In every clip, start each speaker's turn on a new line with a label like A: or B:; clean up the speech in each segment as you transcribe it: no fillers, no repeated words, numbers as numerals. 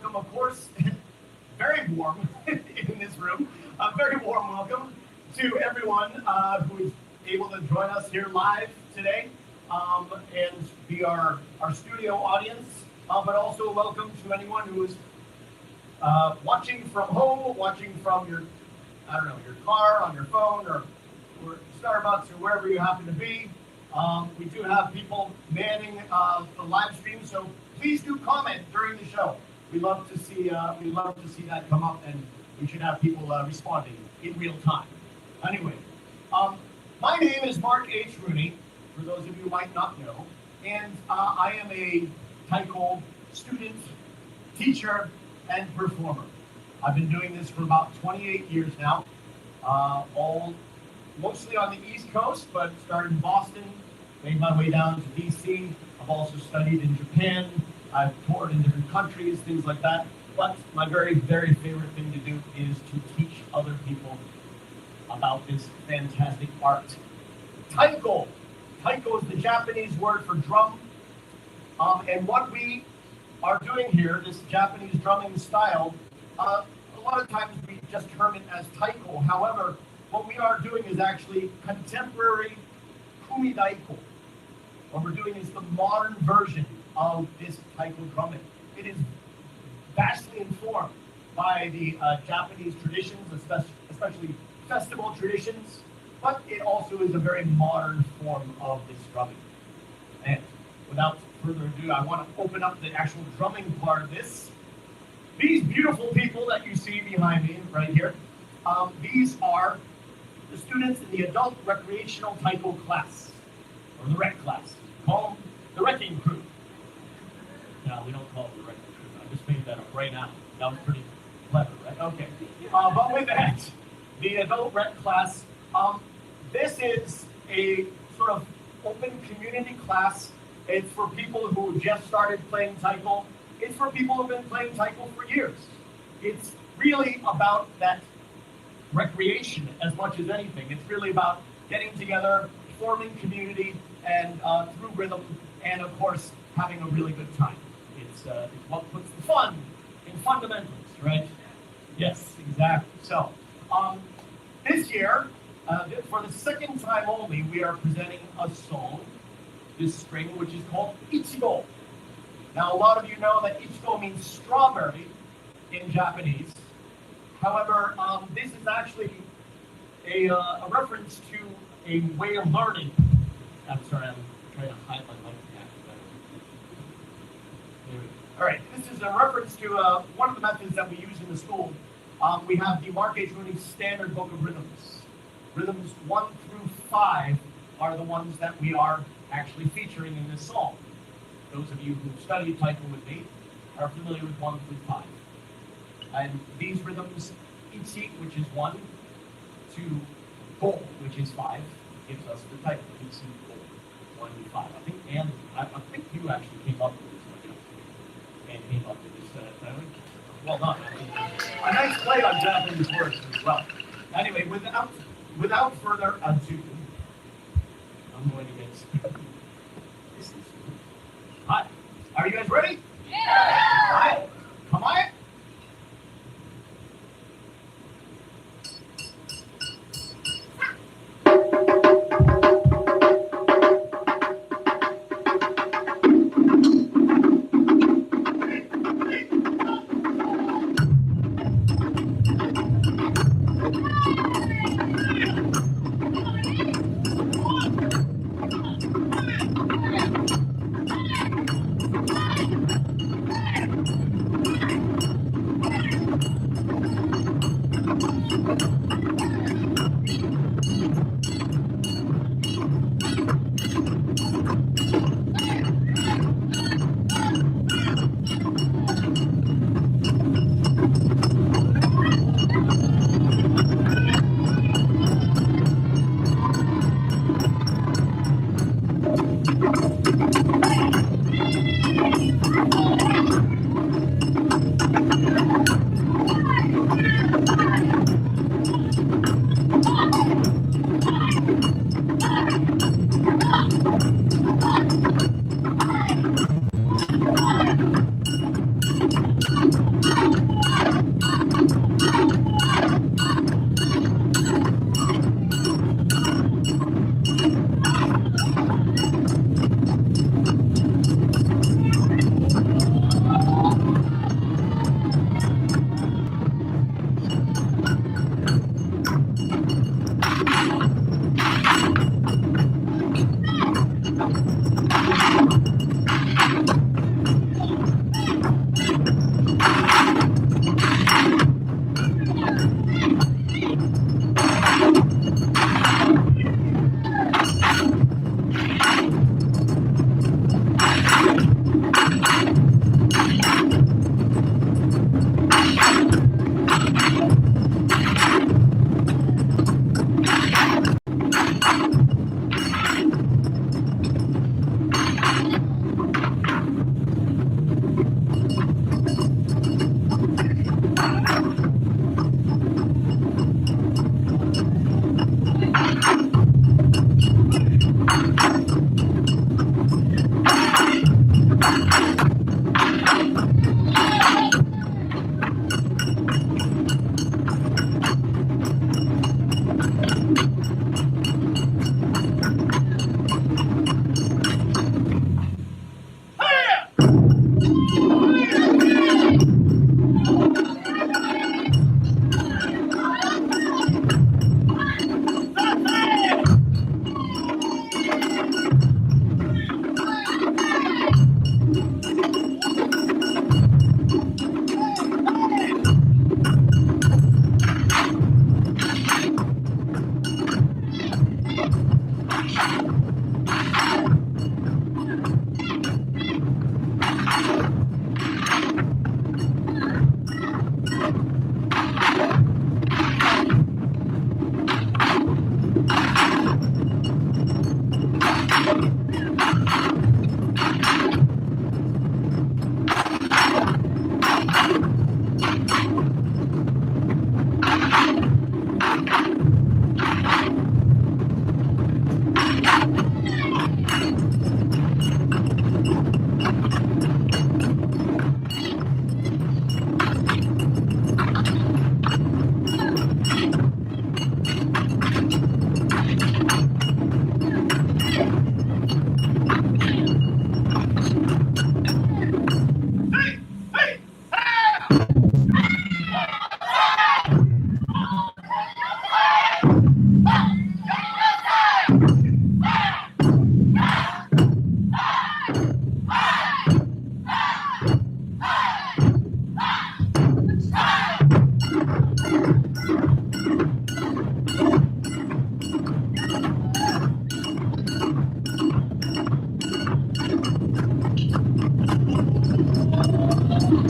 A: welcome, of course, very warm in this room. A very warm welcome to everyone who is able to join us here live today and be our studio audience, but also welcome to anyone who is watching from home, watching from your, your car, on your phone, or Starbucks, or wherever you happen to be. We do have people manning the live stream, so please do comment during the show. We love to see that come up, and we should have people responding in real time. Anyway, my name is Mark H. Rooney, for those of you who might not know, and I am a Taiko student, teacher, and performer. I've been doing this for about 28 years now, mostly on the East Coast, but started in Boston, made my way down to DC. I've also studied in Japan. I've toured in different countries, things like that. But my very, very favorite thing to do is to teach other people about this fantastic art. Taiko. Taiko is the Japanese word for drum. And what we are doing here, this Japanese drumming style, a lot of times we just term it as taiko. However, what we are doing is actually contemporary kumidaiko. What we're doing is the modern version of this taiko drumming. It is vastly informed by the Japanese traditions, especially festival traditions, but it also is a very modern form of this drumming. And without further ado, I want to open up the actual drumming part of this. These beautiful people that you see behind me right here, these are the students in the adult recreational taiko class, or the rec class. Call them the wrecking crew. No, we don't call them the wrecking crew. I just made that up right now. That was pretty clever, right? Okay. But with that, the adult rec class, this is a sort of open community class. It's for people who just started playing taiko. It's for people who've been playing taiko for years. It's really about that recreation as much as anything. It's really about getting together, forming community, and through rhythm, and of course, having a really good time. It's what puts the fun in fundamentals, right? Yes, exactly. So, this year, for the second time only, we are presenting a song this spring, which is called Ichigo. Now, a lot of you know that Ichigo means strawberry in Japanese. However, this is actually a reference to a way of learning. I'm sorry, I'm trying to hide my mic. All right, this is a reference to one of the methods that we use in the school. We have the Mark H. Rooney Standard Book of Rhythms. Rhythms 1 through 5 are the ones that we are actually featuring in this song. Those of you who studied taiko with me are familiar with 1 through 5. And these rhythms, ichi, which is 1, to go, which is 5, gives us the taiko, ichi, go, 1 to 5. I think you actually came up with this one, and came up with this. Well done. A nice play on Japanese words as well. Anyway, without further ado, I'm going to get started. Hi. Are you guys ready? Yeah! Hi. Come on. Fantastic.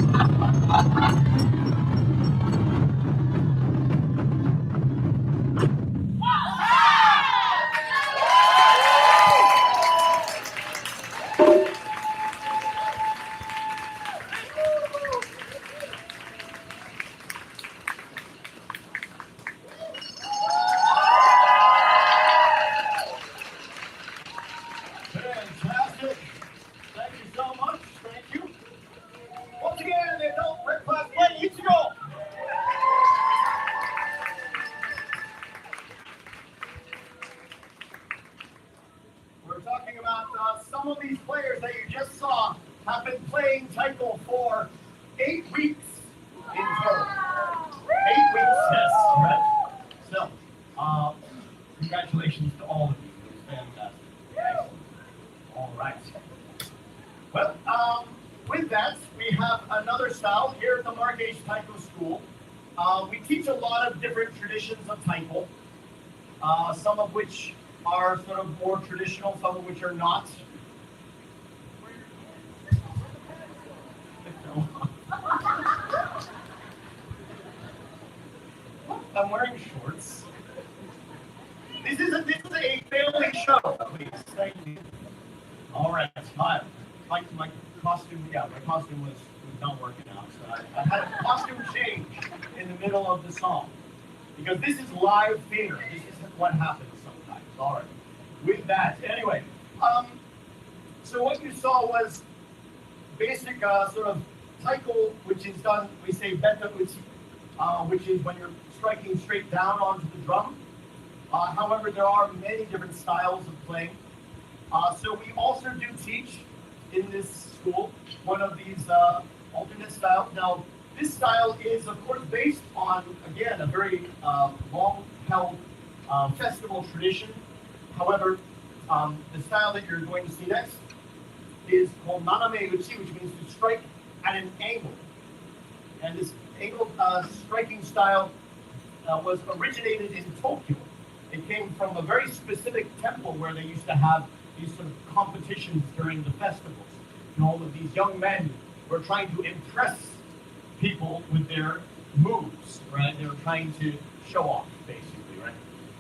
A: Thank you so much. Thank you. Once again, the adult red class play needs to go. We're talking about some of these players that you just saw have been playing Taiko for 8 weeks in total. 8 weeks, yes, right? So, congratulations to all of you. It was fantastic. Excellent. All right. Well, with that, we have another style here at the MHTX Taiko School. We teach a lot of different traditions of Taiko, some of which are sort of more traditional, some of which are not. I'm wearing shorts. This is a family show, please. Thank you. All right, smile. My costume, yeah, my costume was not working out, so I had a costume change in the middle of the song because this is live theater. This is what happens sometimes. All right. With that, anyway, so what you saw was basic sort of taiko, which is done. We say beta uchi, which is when you're striking straight down onto the drum. However, there are many different styles of playing. So we also do teach in this school one of these alternate styles. Now, this style is, of course, based on, again, a very long-held festival tradition. However, the style that you're going to see next is called naname uchi, which means to strike at an angle. And this angle striking style was originated in Tokyo. It came from a very specific temple where they used to have these sort of competitions during the festivals. And all of these young men were trying to impress people with their moves, right? They were trying to show off, basically, right?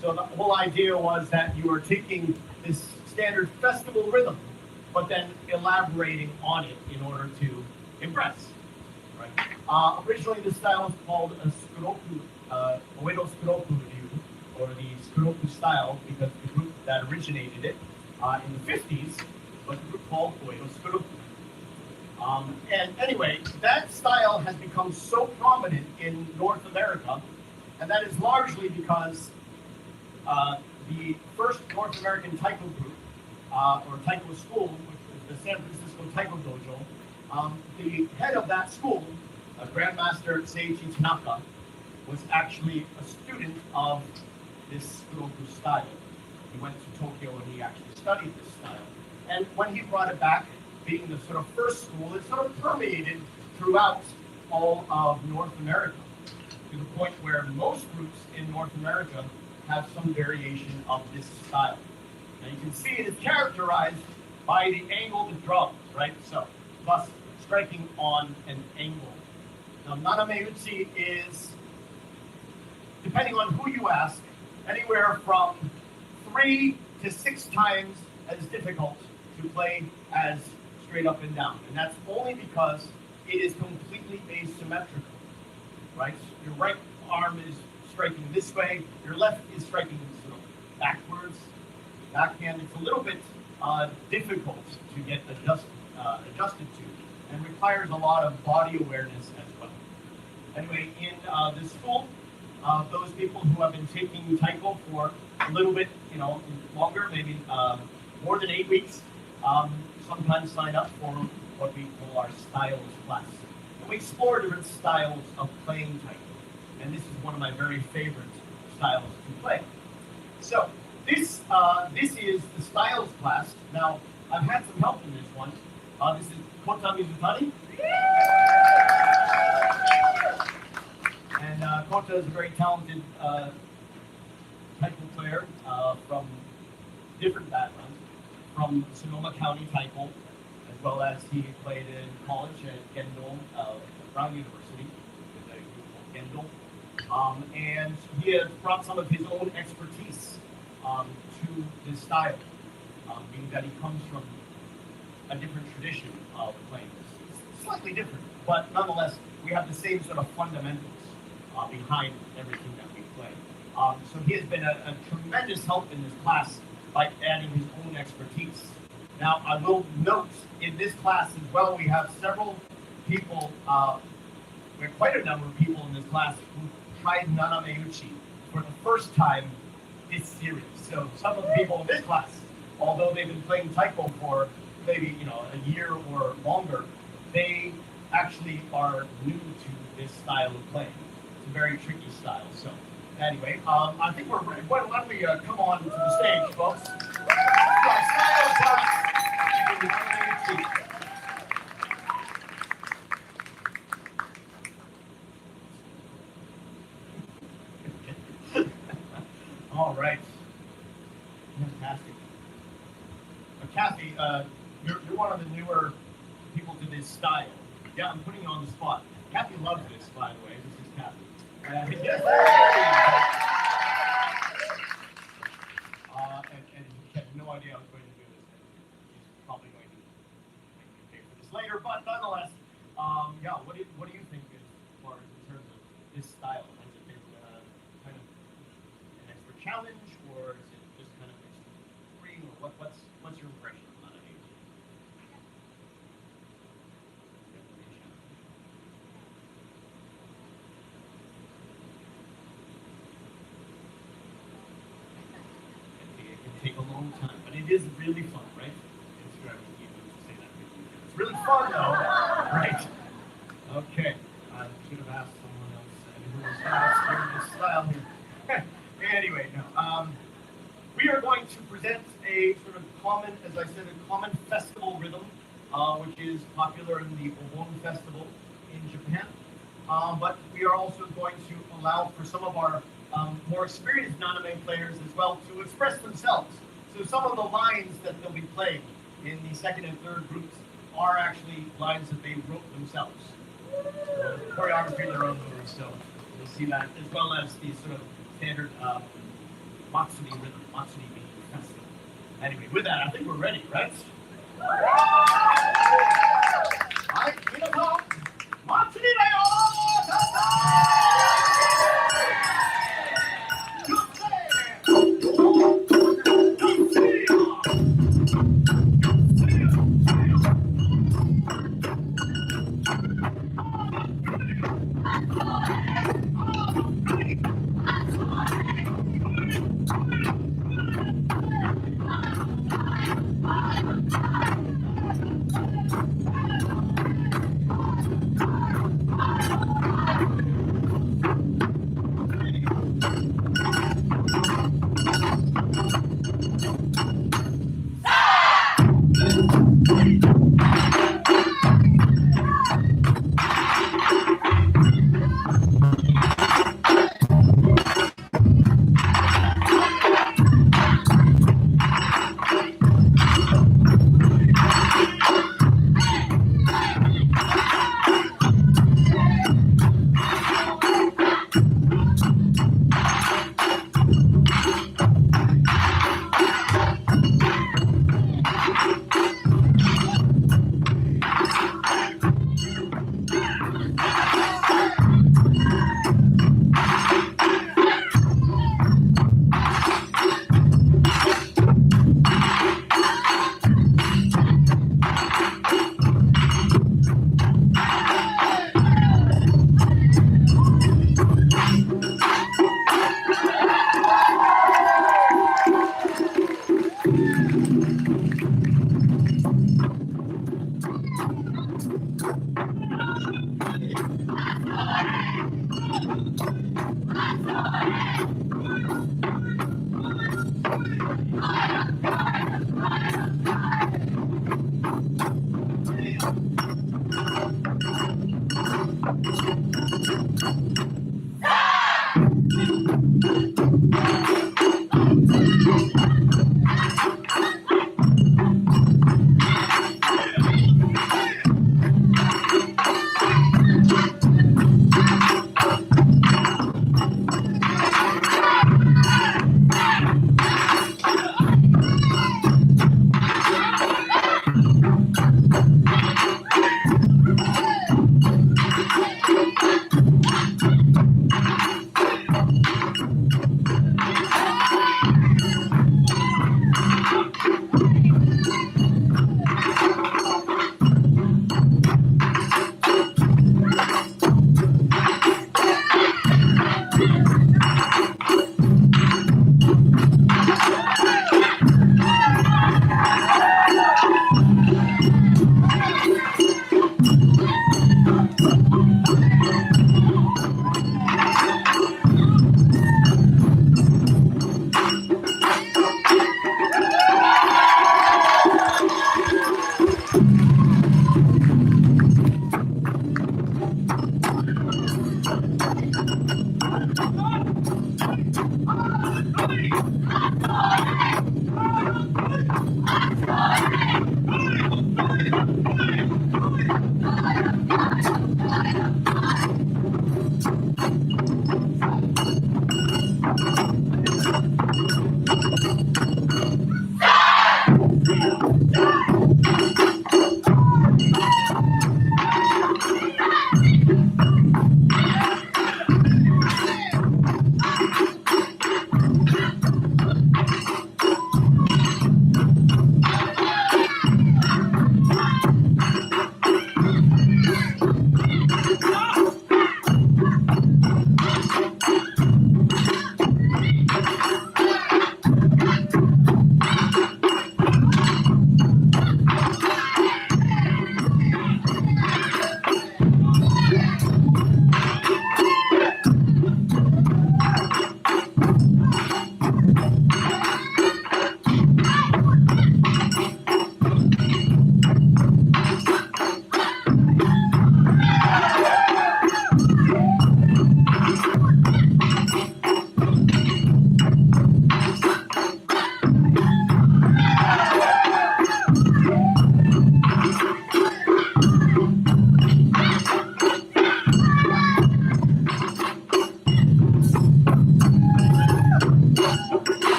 A: So the whole idea was that you are taking this standard festival rhythm, but then elaborating on it in order to impress, right? Originally, this style was called a skuroku, Oedo skuroku ryu, or the skuroku style, because the group that originated it in the 50s was a group called Oedo skuroku. And anyway, that style has become so prominent in North America, and that is largely because the first North American Taiko group, or Taiko school, which is the San Francisco Taiko Dojo, the head of that school, Grandmaster Seiichi Tanaka, was actually a student of this skuroku style. He went to Tokyo and he actually studied this style. And when he brought it back, being the sort of first school, it sort of permeated throughout all of North America, to the point where most groups in North America have some variation of this style. Now you can see it is characterized by the angle of the drums, right? So, thus striking on an angle. Now, naname uchi is, depending on who you ask, anywhere from 3 to 6 times as difficult to play as straight up and down. And that's only because it is completely asymmetrical, right? Your right arm is striking this way, your left is striking sort of backwards, backhand. It's a little bit difficult to get adjusted to, and requires a lot of body awareness as well. Anyway, in this school, those people who have been taking Taiko for a little bit, longer, maybe more than 8 weeks, sometimes sign up for what we call our styles class. And we explore different styles of playing Taiko. And this is one of my very favorite styles to play. So this is the styles class. Now, I've had some help in this one. This is Kota Mizutani. And Kota is a very talented Taiko player from different backgrounds, from Sonoma County Taiko, as well as he played in college at Gendel, Brown University, with a group called Gendel. And he has brought some of his own expertise to this style, being that he comes from a different tradition of playing this. It's slightly different, but nonetheless, we have the same sort of fundamentals behind everything that we play. So he has been a tremendous help in this class by adding his own expertise. Now, I will note in this class as well, we have several people, we have quite a number of people in this class who tried Nanameuchi for the first time this series. So some of the people in this class, although they've been playing Taiko for maybe a year or longer, they actually are new to this style of playing. It's a very tricky style. So anyway, I think we're ready. Why don't we come on to the stage, folks? Style class. All right. Fantastic. Kathy, you're one of the newer people to this style. Yeah, I'm putting you on the spot. Kathy loves this, by the way. This is Kathy. Yes. And she had no idea I was going to do this. She's probably going to make me pay for this later, but nonetheless, yeah. What do you think as far as in terms of this style? Has it been kind of an extra challenge, or is it just kind of extreme, or what's your impression on it? It can take a long time, but it is really fun, right? It's really fun, though, right? Okay, I should have asked someone else who was not this style here. Anyway, no. We are going to present a sort of common, as I said, a common festival rhythm, which is popular in the Obon Festival in Japan. But we are also going to allow for some of our more experienced naname players as well to express themselves. So some of the lines that they'll be playing in the second and third groups are actually lines that they wrote themselves. So choreography their own moves, so you'll see that, as well as the sort of standard Matsuri rhythm, Matsuri being festival. Anyway, with that, I think we're ready, right? Alright, Miyako, Matsuri da yo!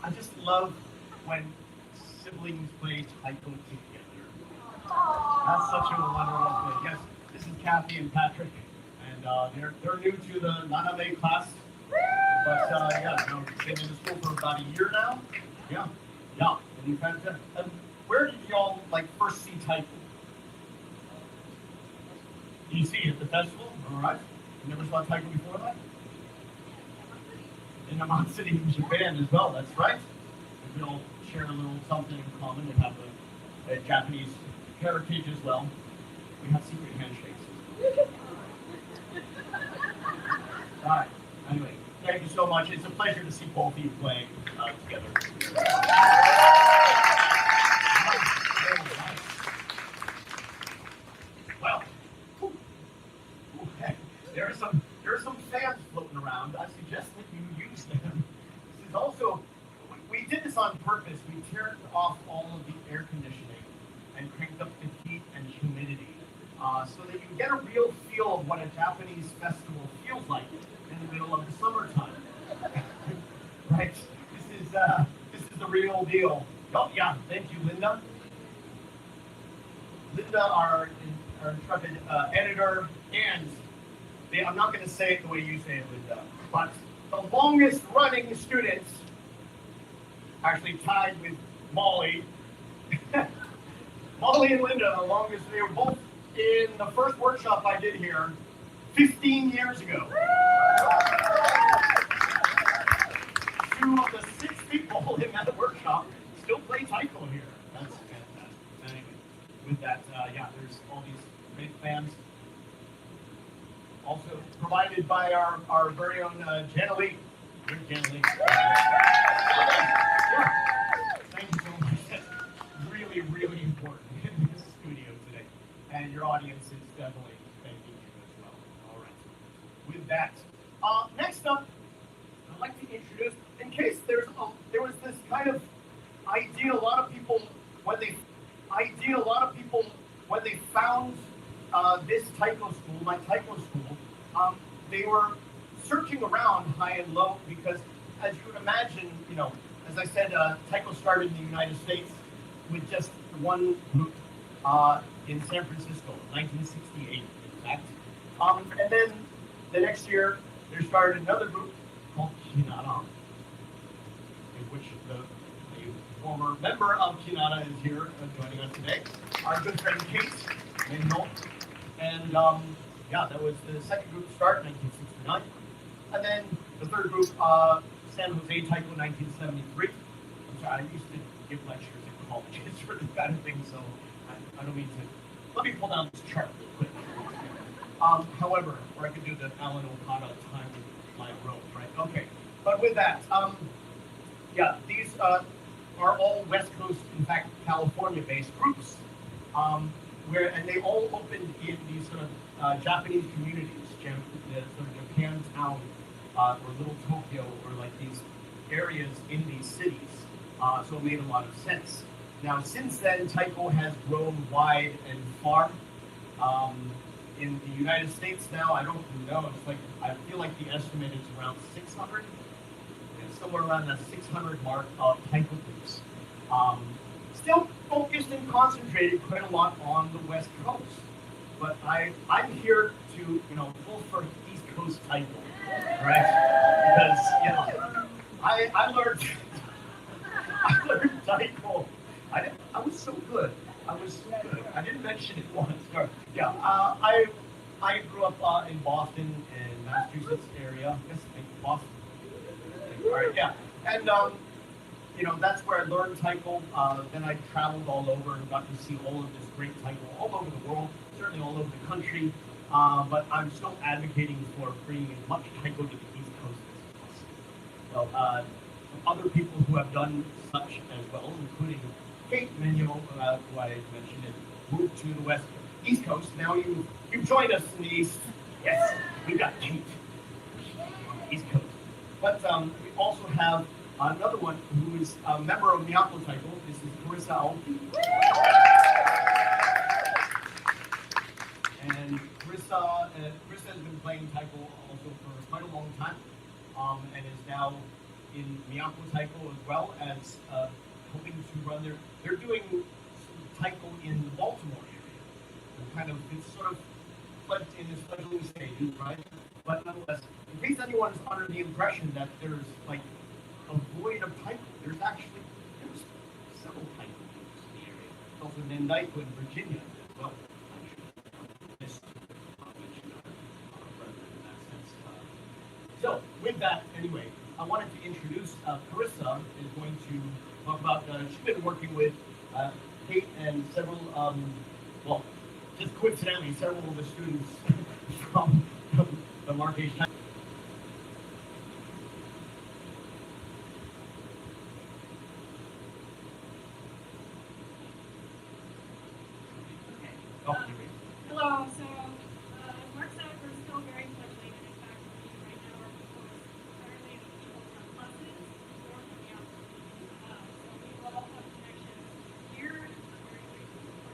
A: I just love when siblings play Taiko together. That's such a wonderful thing. Yes, this is Kathy and Patrick, and they're new to the Naname class. But yeah, been in the school for about a year now. Yeah, yeah. And you've had where did y'all first see Taiko? Did you see it at the festival? All right. You never saw Taiko before that? In Amman City in Japan as well, that's right. We all share a little something in common. We have a Japanese heritage as well. We have secret handshakes. All right, anyway, thank you so much. It's a pleasure to see both of you playing together. Well, there are some fans floating around. I suggest that you use them. This is also, we did this on purpose. We turned off all of the air conditioning and cranked up the heat and humidity so that you can get a real feel of what a Japanese festival feels like in the middle of the summertime. Right? This is the real deal. Oh yeah, thank you, Linda. Linda, our intrepid editor, and I'm not going to say it the way you say it, Linda, but the longest running students, actually tied with Molly. Molly and Linda, the longest, they were both in the first workshop I did here 15 years ago. 2 of the 6 people in that workshop still play Taiko here. That's fantastic. Anyway, with that, yeah, there's all these great fans. Also provided by our very own Jana Lee. Here's Jana Lee. Yeah. Thank you so much. That's really, really important in this studio today. And your audience is definitely thanking you as well. All right. With that, next up, I'd like to introduce, in case there was this kind of idea, a lot of people when they found this Taiko school, my Taiko school, they were searching around high and low because, as you would imagine, you know, as I said, Taiko started in the United States with just one group in San Francisco, 1968, in fact. And then the next year, there started another group called Kinara, in which the former member of Kinara is here joining us today. Our good friend Kate Minho. And yeah, that was the second group to start in 1969. And then the third group, San Jose Taiko, 1973. I'm sorry, I used to give lectures at colleges for this kind of thing, so I don't mean to. Let me pull down this chart real quick. However, or I could do the Alan Okada time with my rope, right? Okay, but with that, yeah, these are all West Coast, in fact, California-based groups, and they all opened in these sort of Japanese communities, the sort of Japantown or Little Tokyo, or like these areas in these cities. So it made a lot of sense. Now, since then, Taiko has grown wide and far. In the United States now, I don't know, it's like, I feel like the estimate is around 600. Somewhere around the 600 mark of Taiko groups. Still focused and concentrated quite a lot on the West Coast. But I'm here to, you know, pull for East Coast Taiko, right? Because, you know, I learned Taiko. I was so good. I didn't mention it once. Yeah, I grew up in Boston and Massachusetts area. I guess Boston. All right, yeah, and you know, that's where I learned Taiko. Then I traveled all over and got to see all of this great Taiko all over the world, certainly all over the country. But I'm still advocating for bringing as much Taiko to the East Coast as possible. So other people who have done such as well, including Kate Minyo, who I mentioned, it moved to the East Coast. Now you've joined us in the East. Yes, we've got Kate on the East Coast. But we also have another one who is a member of Miyako Taiko. This is Carissa Aoki. And Carissa has been playing Taiko also for quite a long time, and is now in Miyako Taiko as well as hoping to run they're doing Taiko in the Baltimore area. And kind of, it's sort of in its fledgling stages, right? But nonetheless, in case anyone's under the impression that there's like a void of Taiko, there's several Taiko groups in the area. There's also Nendaiko in Virginia as well. I should mention our brother in that sense. So with that, anyway, I wanted to introduce Carissa is going to talk about. She's been working with Kate and several, well, just coincidentally, several of the students from the Mark H.
B: Hello. So, Mark said we're still very fledgling, and in fact, right now our people is entirely of people from buses or from the outside. So we will all have connections here. I'm very grateful for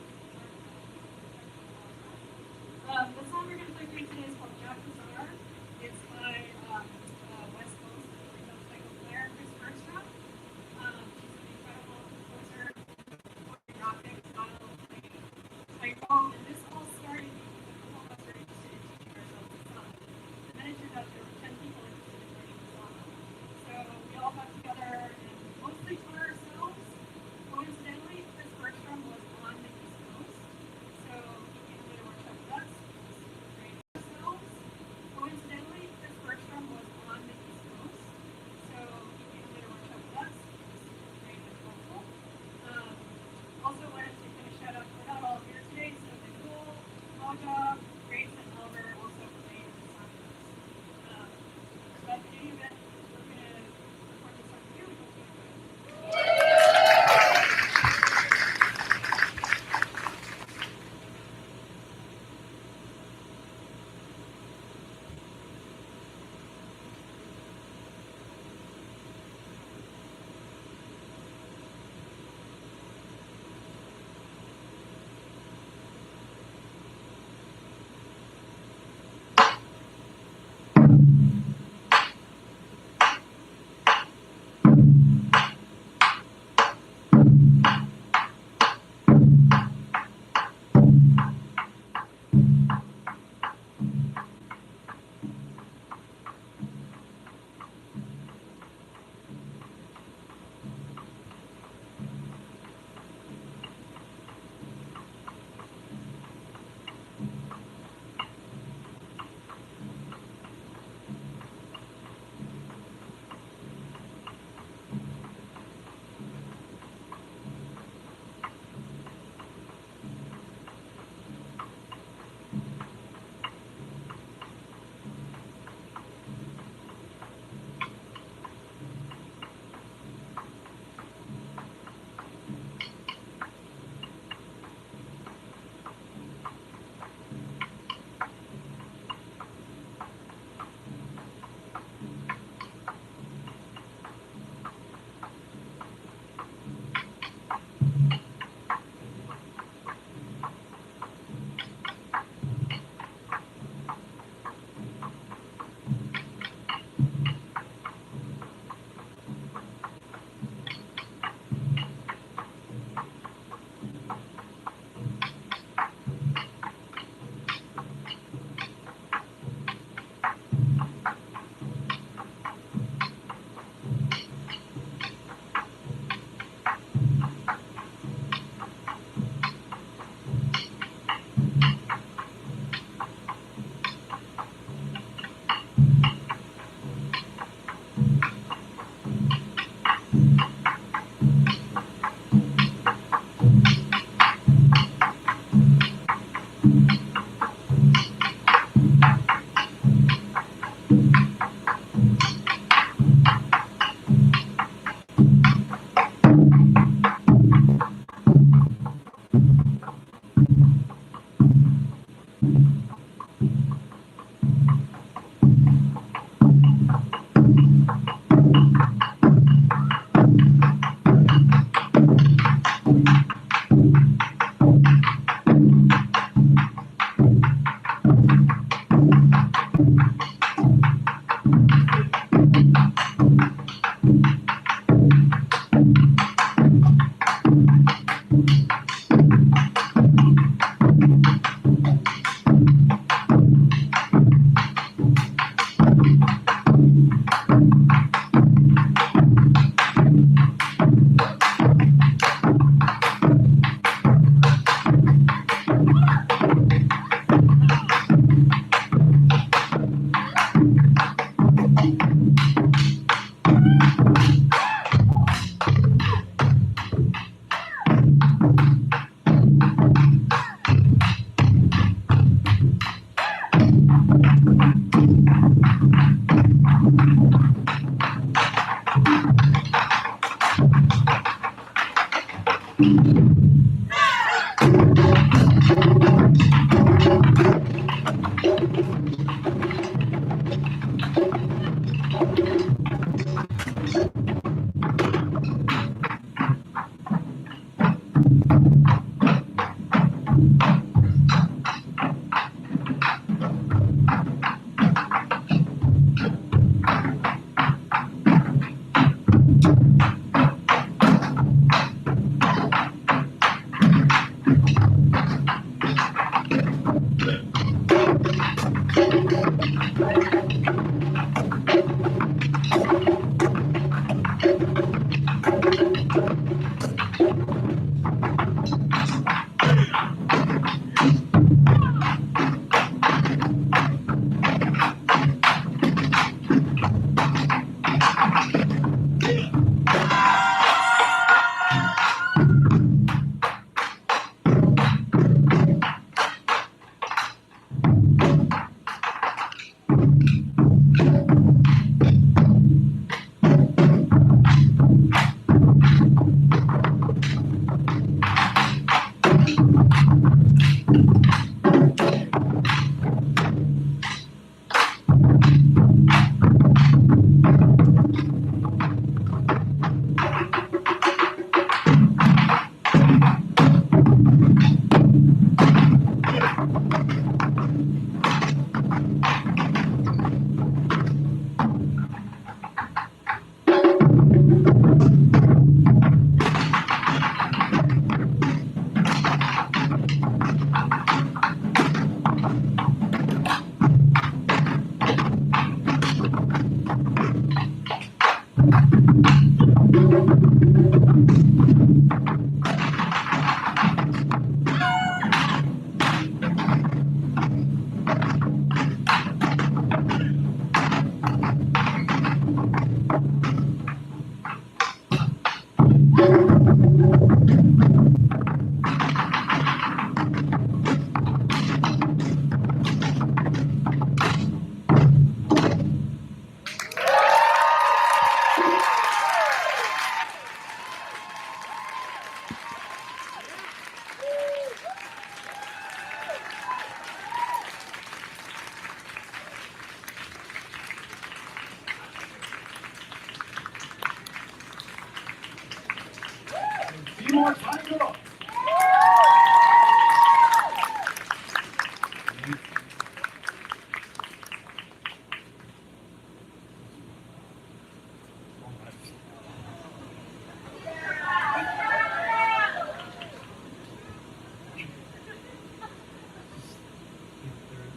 A: Miyako Taiko.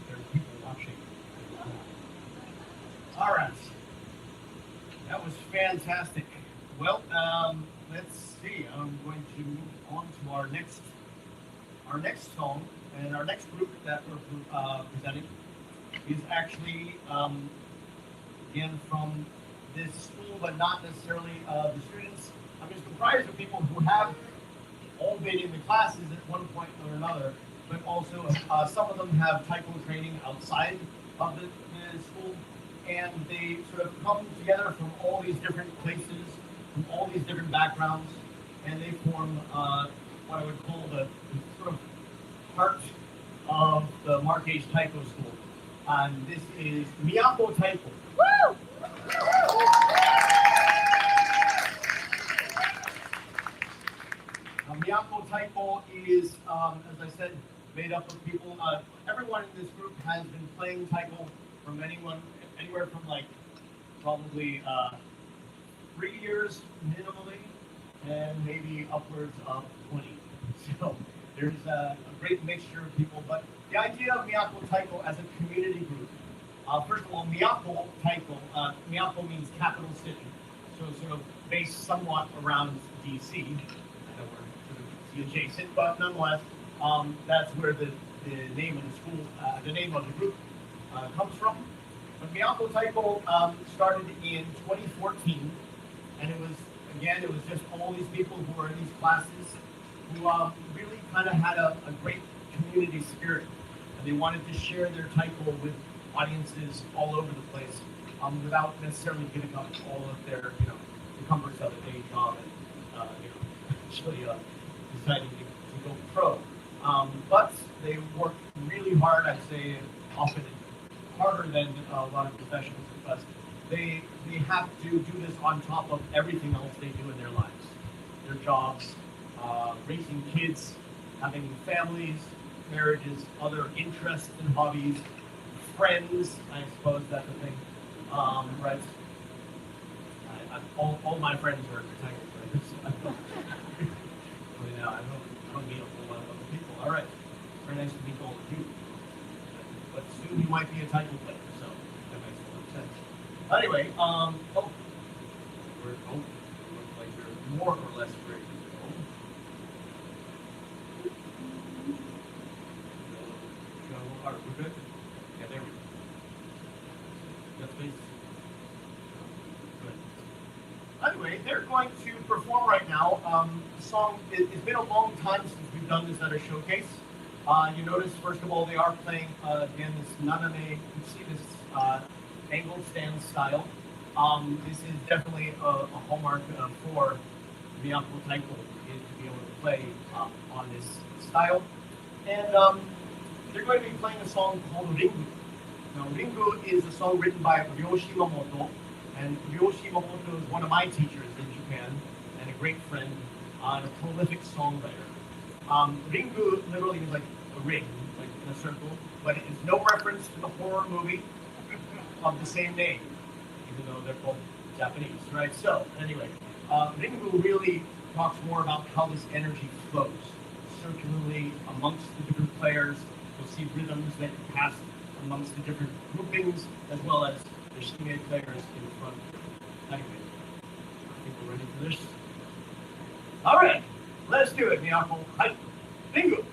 A: There are people watching. All right. That was fantastic. Well, let's see. I'm going to move on to our next song, and our next group that we're presenting is actually again from this school, but not necessarily the students. I'm just comprised of people who have all been in the classes at one point or another, but also some of them have taekwondo training outside of the school, and they sort of come together from all these different places, from all these different backgrounds, and they form what I would call the sort of heart of the Mark H. Taiko School. And this is Miyako Taiko. Woo! Miyako Taiko is, as I said, made up of people. Everyone in this group has been playing Taiko from anywhere from like probably 3 years minimally, and maybe upwards of 20. So there's a great mixture of people. But the idea of Miyako Taiko as a community group, first of all, Miyako Taiko, Miyako means capital city, so sort of based somewhat around DC. I know we're sort of adjacent, but nonetheless, that's where the name of the school, the name of the group comes from. But Miyako Taiko started in 2014, and it was just all these people who were in these classes who really kind of had a great community spirit. And they wanted to share their Taiko with audiences all over the place without necessarily giving up all of their, the comforts of a day job and, actually deciding to go pro. But they work really hard, I'd say, often harder than a lot of professionals because they have to do this on top of everything else they do in their lives, their jobs, raising kids, having families, marriages, other interests and hobbies, friends. I suppose that's the thing, right? All my friends are Tigers, right? So I don't meet a whole lot of other people. All right, very nice to meet all of you. But soon you might be a title player, so that makes a lot of sense. Anyway, looks like you're more or less ready to go. All right, we're good? Yeah, there we go. Yes, please. Good. Anyway, they're going to perform right now. The song, it's been a long time since we've done this at a showcase. You notice, first of all, they are playing, again, this naname, you can see this angled stand style. This is definitely a hallmark for Miyako Taiko, is to be able to play on this style. And they're going to be playing a song called Ringu. Now, Ringu is a song written by Ryoshi Shimamoto, and Ryoshi Shimamoto is one of my teachers in Japan, and a great friend, and a prolific songwriter. Ringu literally is like a ring, like in a circle, but it is no reference to the horror movie of the same name, even though they're both Japanese, right? So, anyway, Ringu really talks more about how this energy flows circularly amongst the different players. You'll see rhythms that pass amongst the different groupings, as well as the shime players in front. Anyway, I think we're ready for this. All right, let's do it, Miyako. Hi, Ringu.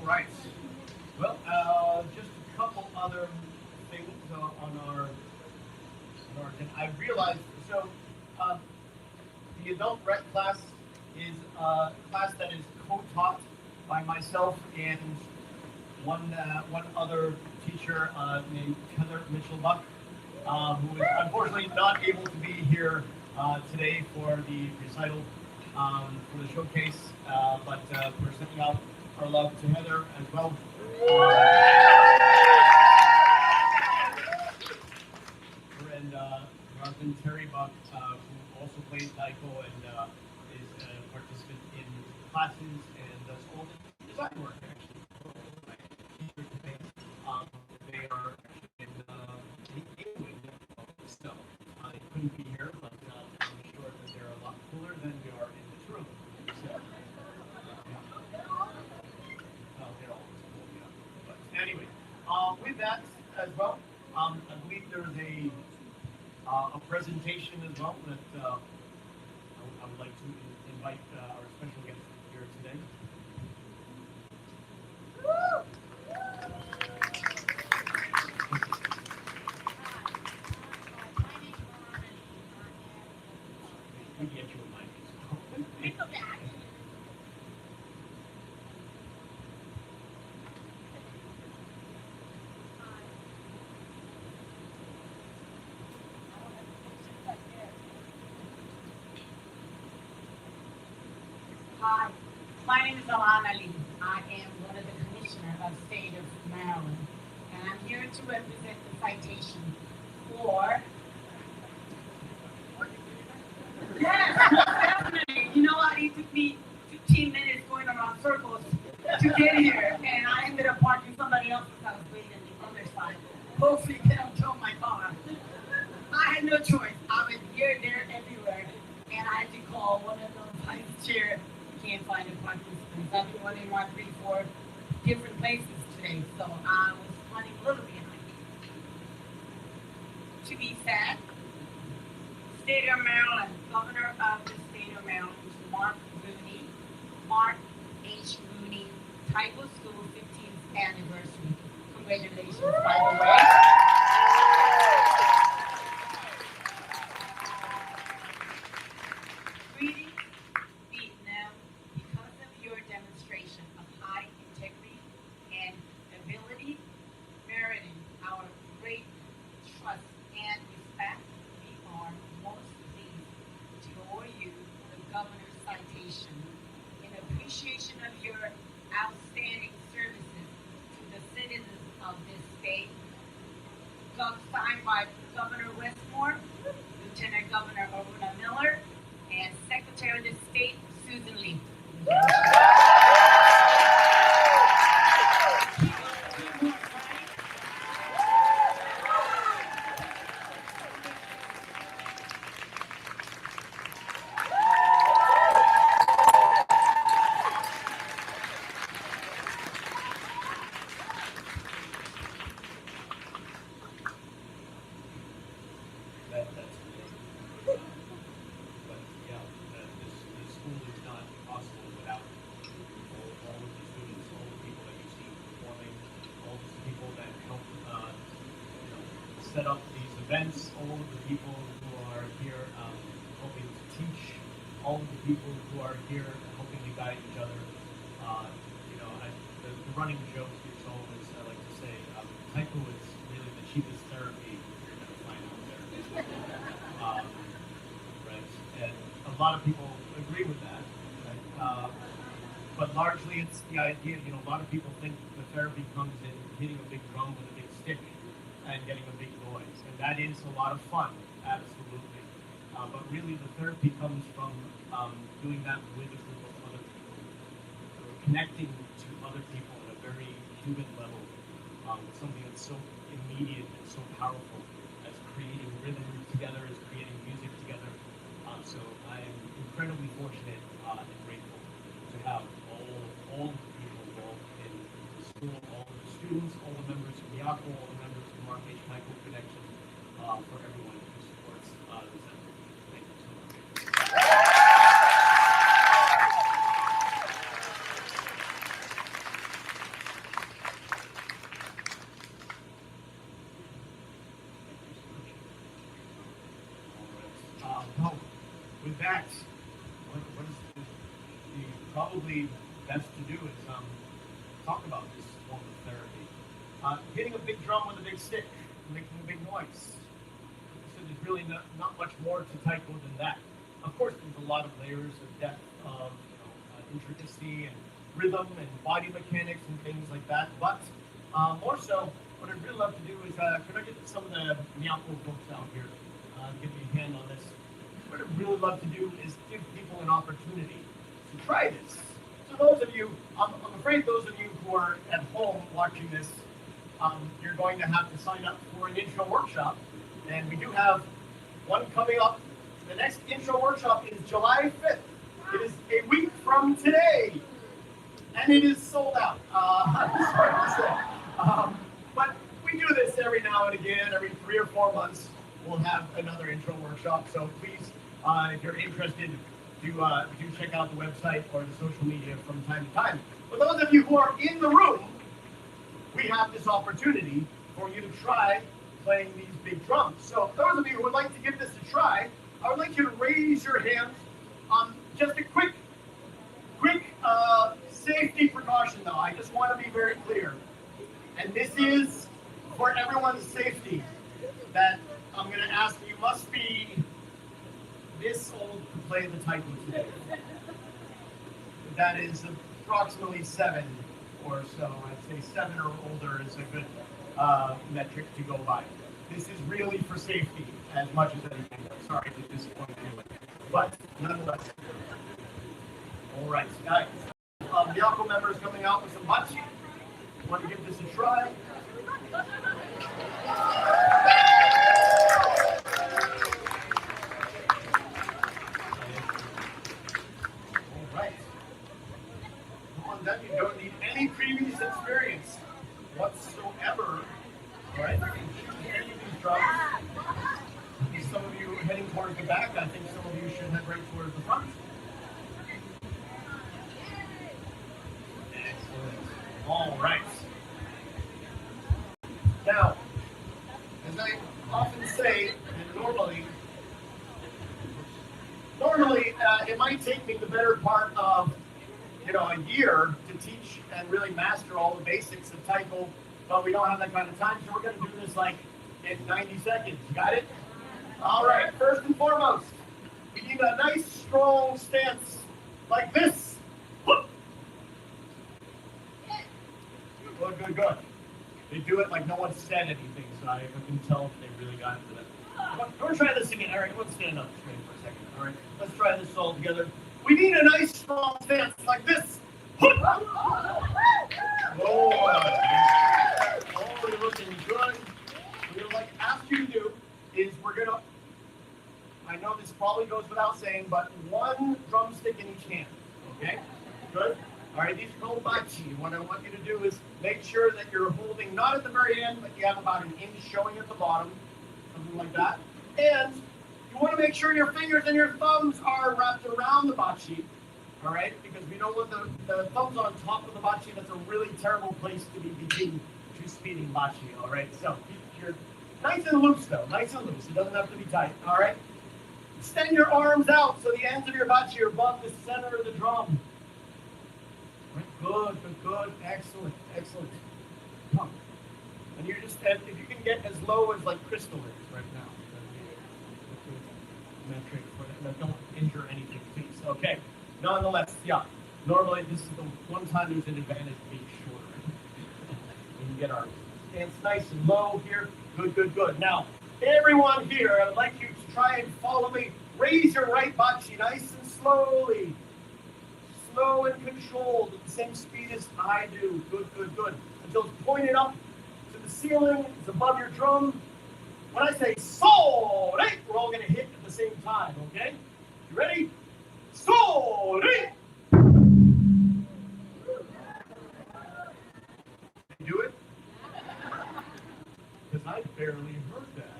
A: right. Well, just a couple other things on our agenda. I realized so the adult rec class is a class that is co-taught by myself and one other teacher named Heather Mitchell-Buck, who is unfortunately not able to be here today for the recital, for the showcase, but we're sending out our love to Heather as well. And my husband Terry Buck, who also plays taiko and is a participant in classes and does all the design work actually. They are in England, so they couldn't be here, but I'm sure that they're a lot cooler than we are in this room. So, they're all cool, yeah. But anyway, with that as well, I believe there's a presentation as well that I would like to invite our special guest here today. We get you a mic.
C: Hi, my name is Alana Lee. I am one of the commissioners of the state of Maryland, and I'm here to represent the citation for. Yes, definitely. You know what? It took me 15 minutes going around circles to get here, and I ended up parking somebody else's house waiting on the other side. Hopefully, they don't tow my car. I had no choice. I was here, there, everywhere, and I had to call one of those vice chair. Can't find a parking space. I've been running around 3-4 different places today, so I was running a little behind. To be sad, State of Maryland, Governor of the State of Maryland, Mark Rooney, Mark H. Rooney, Taiko School 15th anniversary. Congratulations, by the way. Greetings. Because of your demonstration of high integrity and ability, meriting our great trust and respect, we are most pleased to award you the Governor's Citation in appreciation of your outstanding services to the citizens of this state. Signed by Governor Westmore, Lieutenant Governor Aruna Miller, and Secretary of the State Susan Lee.
A: That's amazing. But yeah, this school is not possible without all of the students, all the people that you see performing, all the people that help set up these events, all of the people who are here helping to teach, all of the people who are here helping to guide each other. The running joke is always, I like to say, taiko is really the cheapest therapy you're going to find out there. Right, and a lot of people agree with that. Right? But largely, it's the idea. A lot of people think the therapy comes in hitting a big drum with a big stick and getting a big noise, and that is a lot of fun, absolutely. But really, the therapy comes from doing that with a group of other people, connecting to other people at a very human level, with something that's so immediate and so powerful as creating rhythm together, as creating music together. So I am incredibly fortunate and grateful to have all the people involved in the school, all of the students, all the members of Miyako, all the members of Mark H. Taiko Connection, for everyone who supports this effort. Thank you so much. probably best to do is talk about this form of therapy. Hitting a big drum with a big stick, making a big noise. So there's really not much more to taiko than that. Of course, there's a lot of layers of depth of intricacy and rhythm and body mechanics and things like that. But more so, what I'd really love to do is, could I get some of the Miyako folks out here? Give me a hand on this. What I'd really love to do is give people an opportunity to try this. So those of you, I'm afraid those of you who are at home watching this, you're going to have to sign up for an intro workshop. And we do have one coming up. The next intro workshop is July 5th. It is a week from today. And it is sold out. I'm sorry to say. But we do this every now and again, every 3 or 4 months. We'll have another intro workshop. So please, if you're interested, do check out the website or the social media from time to time. For those of you who are in the room, we have this opportunity for you to try playing these big drums. So those of you who would like to give this a try, I would like you to raise your hands. Just a quick safety precaution, though. I just want to be very clear. And this is for everyone's safety, that I'm going to ask you must be this old to play the taiko today. That is approximately 7 or so. I'd say 7 or older is a good metric to go by. This is really for safety as much as anything else. Sorry to disappoint you, but nonetheless. All right, guys. Miyako members coming out with some bachi. Want to give this a try? All right. Come on, then. You don't need any previous experience whatsoever. All right. Any of these drums. Some of you heading towards the back. I think some of you should head right towards the front. All right. Now, as I often say, and normally it might take me the better part of a year to teach and really master all the basics of taiko, but we don't have that kind of time, so we're going to do this like in 90 seconds. Got it? All right. First and foremost, we need a nice strong stance like this. Good. They do it like no one said anything, so I can tell if they really got into that. We're try this again. All right, let's stand up straight for a second. All right, let's try this all together. We need a nice strong stance like this. Oh, you're looking good. What I'd like to ask you to do is I know this probably goes without saying, but 1 drumstick in each hand. Okay? Good? All right, these are called bachi. What I want you to do is make sure that you're holding not at the very end, but you have about 1 inch showing at the bottom, something like that. And you want to make sure your fingers and your thumbs are wrapped around the bachi, all right? Because we don't want the thumbs on top of the bachi. That's a really terrible place to be between 2 speeding bachi, all right? So you're nice and loose, though, nice and loose. It doesn't have to be tight, all right? Extend your arms out so the ends of your bachi are above the center of the drum. Good. Excellent. Come. And you just if you can get as low as like crystal is right now. Metric for that. Don't injure anything, please. Okay. Nonetheless, yeah. Normally this is the one time there's an advantage being shorter. We can get our stance nice and low here. Good. Now, everyone here, I'd like you to try and follow me. Raise your right bachi nice and slowly. Slow and controlled at the same speed as I do. Good. Until it's pointed up to the ceiling, it's above your drum. When I say so, we're all going to hit at the same time, okay? You ready? So, do it? Because I barely heard that.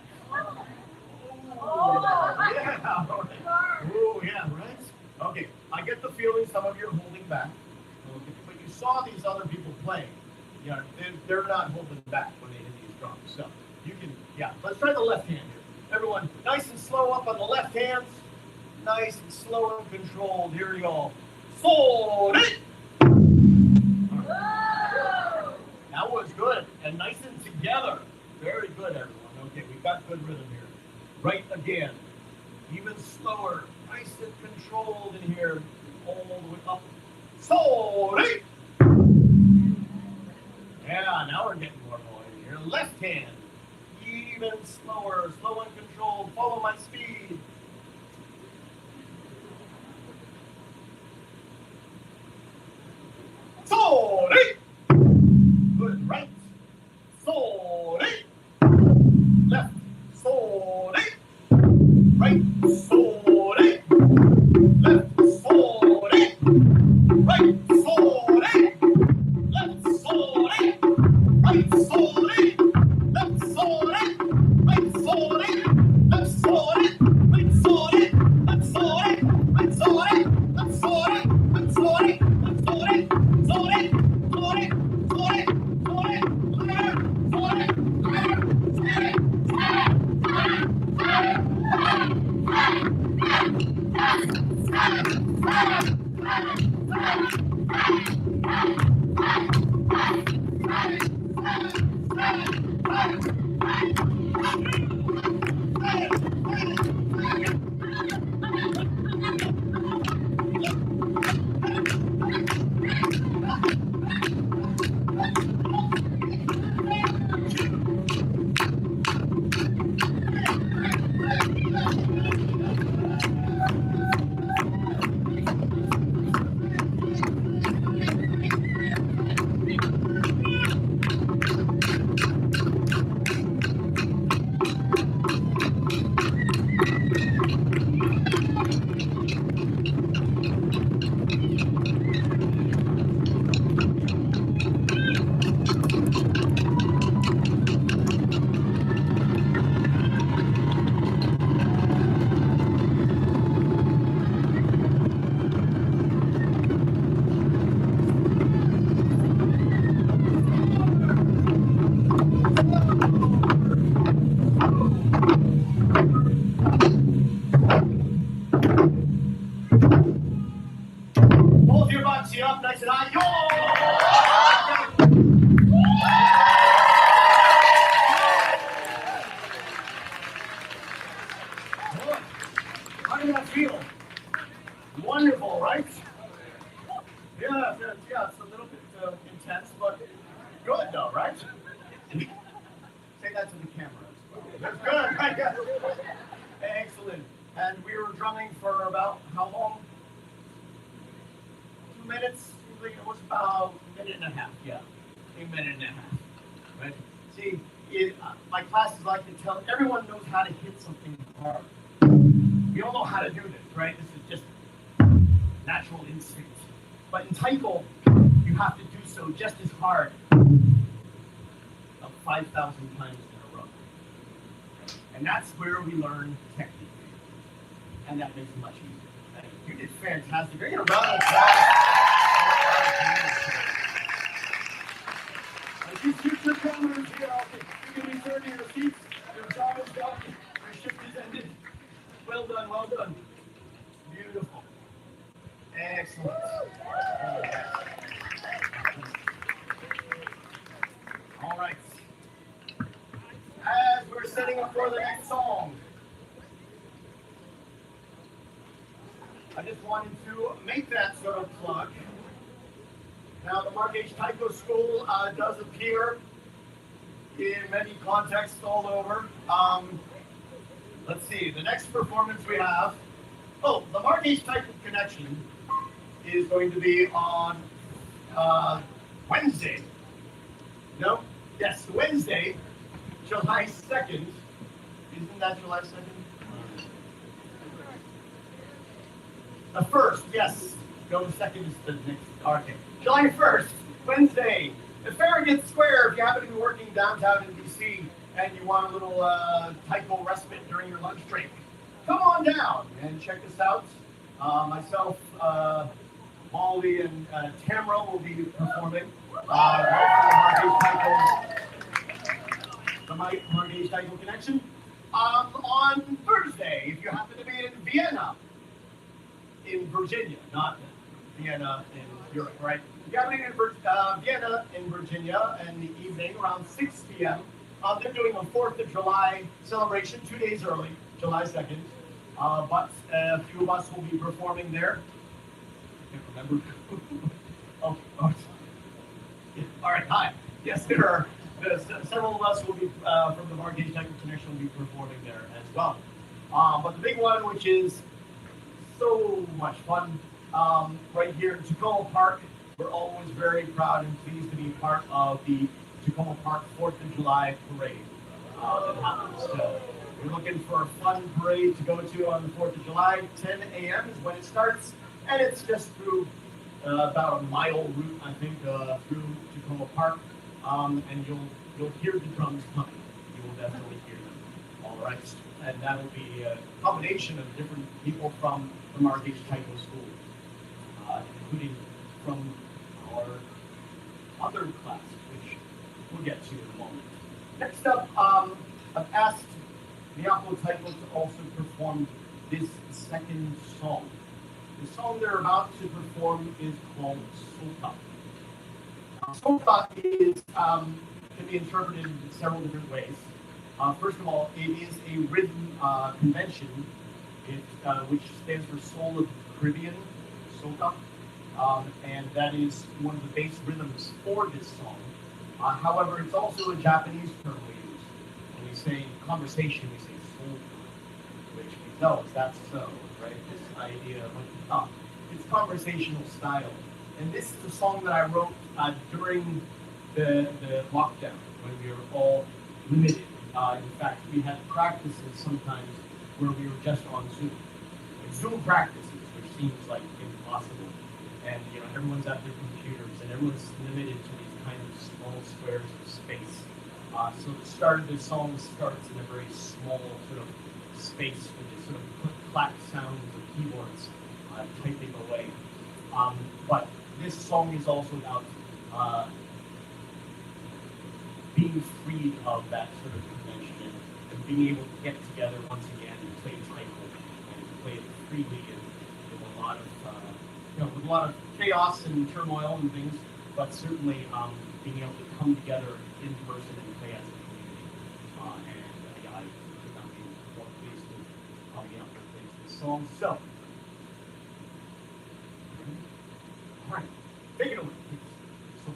A: Yeah, right? Okay, I get the feeling some of you are holding back, but you saw these other people play. They're not holding back when they hit these drums. So you can, let's try the left hand here. Everyone, nice and slow up on the left hands. Nice and slow and controlled. Here we go. Sorry. That was good and nice and together. Very good, everyone. Okay, we've got good rhythm here. Right again. Even slower. Nice and controlled in here. All the way up. Sorry. Yeah, now we're getting more noise here. Left hand. Even slower. Slow and controlled. Follow my speed. Sorry. Good. Right. Sorry. Left. Sorry. Right. Sorry. Left. Sorry. Right. Sorry. Left. Sorry. Right. Sorry. Left. Sorry. Right. Sorry. Left. Sorry. Right. Sorry. Left. Sorry. Right. Sorry. Left. Sorry. Left. Sorry. Left. Sorry. Sorry. Sorry. Sorry. Hold your butts up nice and high. How did that feel? Wonderful, right? Yeah, it's a little bit intense, but good though, right? Say that to the camera. That's good, right? Yeah. Excellent. And we were drumming for about how long? 2 minutes? I think it was about a minute and a half, yeah. A minute and a half, right? See, my classes like to tell everyone knows how to hit something hard. We all know how to do this, right? This is just natural instinct. But in Taiko, you have to do so just as hard, about 5,000 times in a row. And that's where we learn technique. And that makes it much easier. You did fantastic. Are you going to round of applause? These future drummers here, you can return to your seats. Your job is done. Your shift is ended. Well done, well done. Beautiful. Excellent. All right. As we're setting up for the next song, I just wanted to make that sort of plug. Now, the Miyako Taiko School does appear in many contexts all over. Let's see, the next performance we have, the Miyako Taiko Connection is going to be on Wednesday. No? Yes, Wednesday, July 2nd. Isn't that July 2nd? The 1st, yes. No, the 2nd is the next. Okay. July 1st, Wednesday, at Farragut Square. If you happen to be working downtown in DC and you want a little Taiko respite during your lunch break, come on down and check us out. Myself, Molly, and Tamara will be performing the Miyako Taiko Connection. On Thursday, if you happen to be in Vienna, in Virginia, not Vienna in Europe, right? Gathering in Vienna in Virginia in the evening around 6 p.m. They're doing a 4th of July celebration 2 days early, July 2nd. But a few of us will be performing there. I can't remember. oh. Yeah. All right, hi. Yes, there are several of us will be from the Margate Taiko Connection will be performing there as well. But the big one, which is so much fun, right here in Tacoma Park, we're always very proud and pleased to be part of the Tacoma Park 4th of July parade that happens. So we're looking for a fun parade to go to on the 4th of July. 10 a.m. is when it starts, and it's just through about a mile route, I think, through Tacoma Park, and you'll hear the drums coming. You will definitely hear them. All right, and that will be a combination of different people from the Margate Taiko School, including from our other class, which we'll get to in a moment. Next up, I've asked Miyako Taiko to also perform this second song. The song they're about to perform is called Sota. Sota is, can be interpreted in several different ways. First of all, it is a rhythm convention, which stands for Soul of the Caribbean, Sota. And that is one of the base rhythms for this song. However, it's also a Japanese term we use. When we say conversation, we say soul, which we know that's so, right? This idea of it's conversational style. And this is a song that I wrote during the lockdown when we were all limited. In fact, we had practices sometimes where we were just on Zoom. Zoom practices, which seems like impossible. And everyone's at their computers, and everyone's limited to these kind of small squares of space. So the start of this song starts in a very small sort of space with this sort of click-clack sounds of keyboards typing away. But this song is also about being freed of that sort of convention and being able to get together once again and play Taiko and to play it freely and with a lot of with a lot of chaos and turmoil and things, but certainly being able to come together in person and play as a community. And I could not be more pleased with how we played this song. So, all right, take it away, please. So.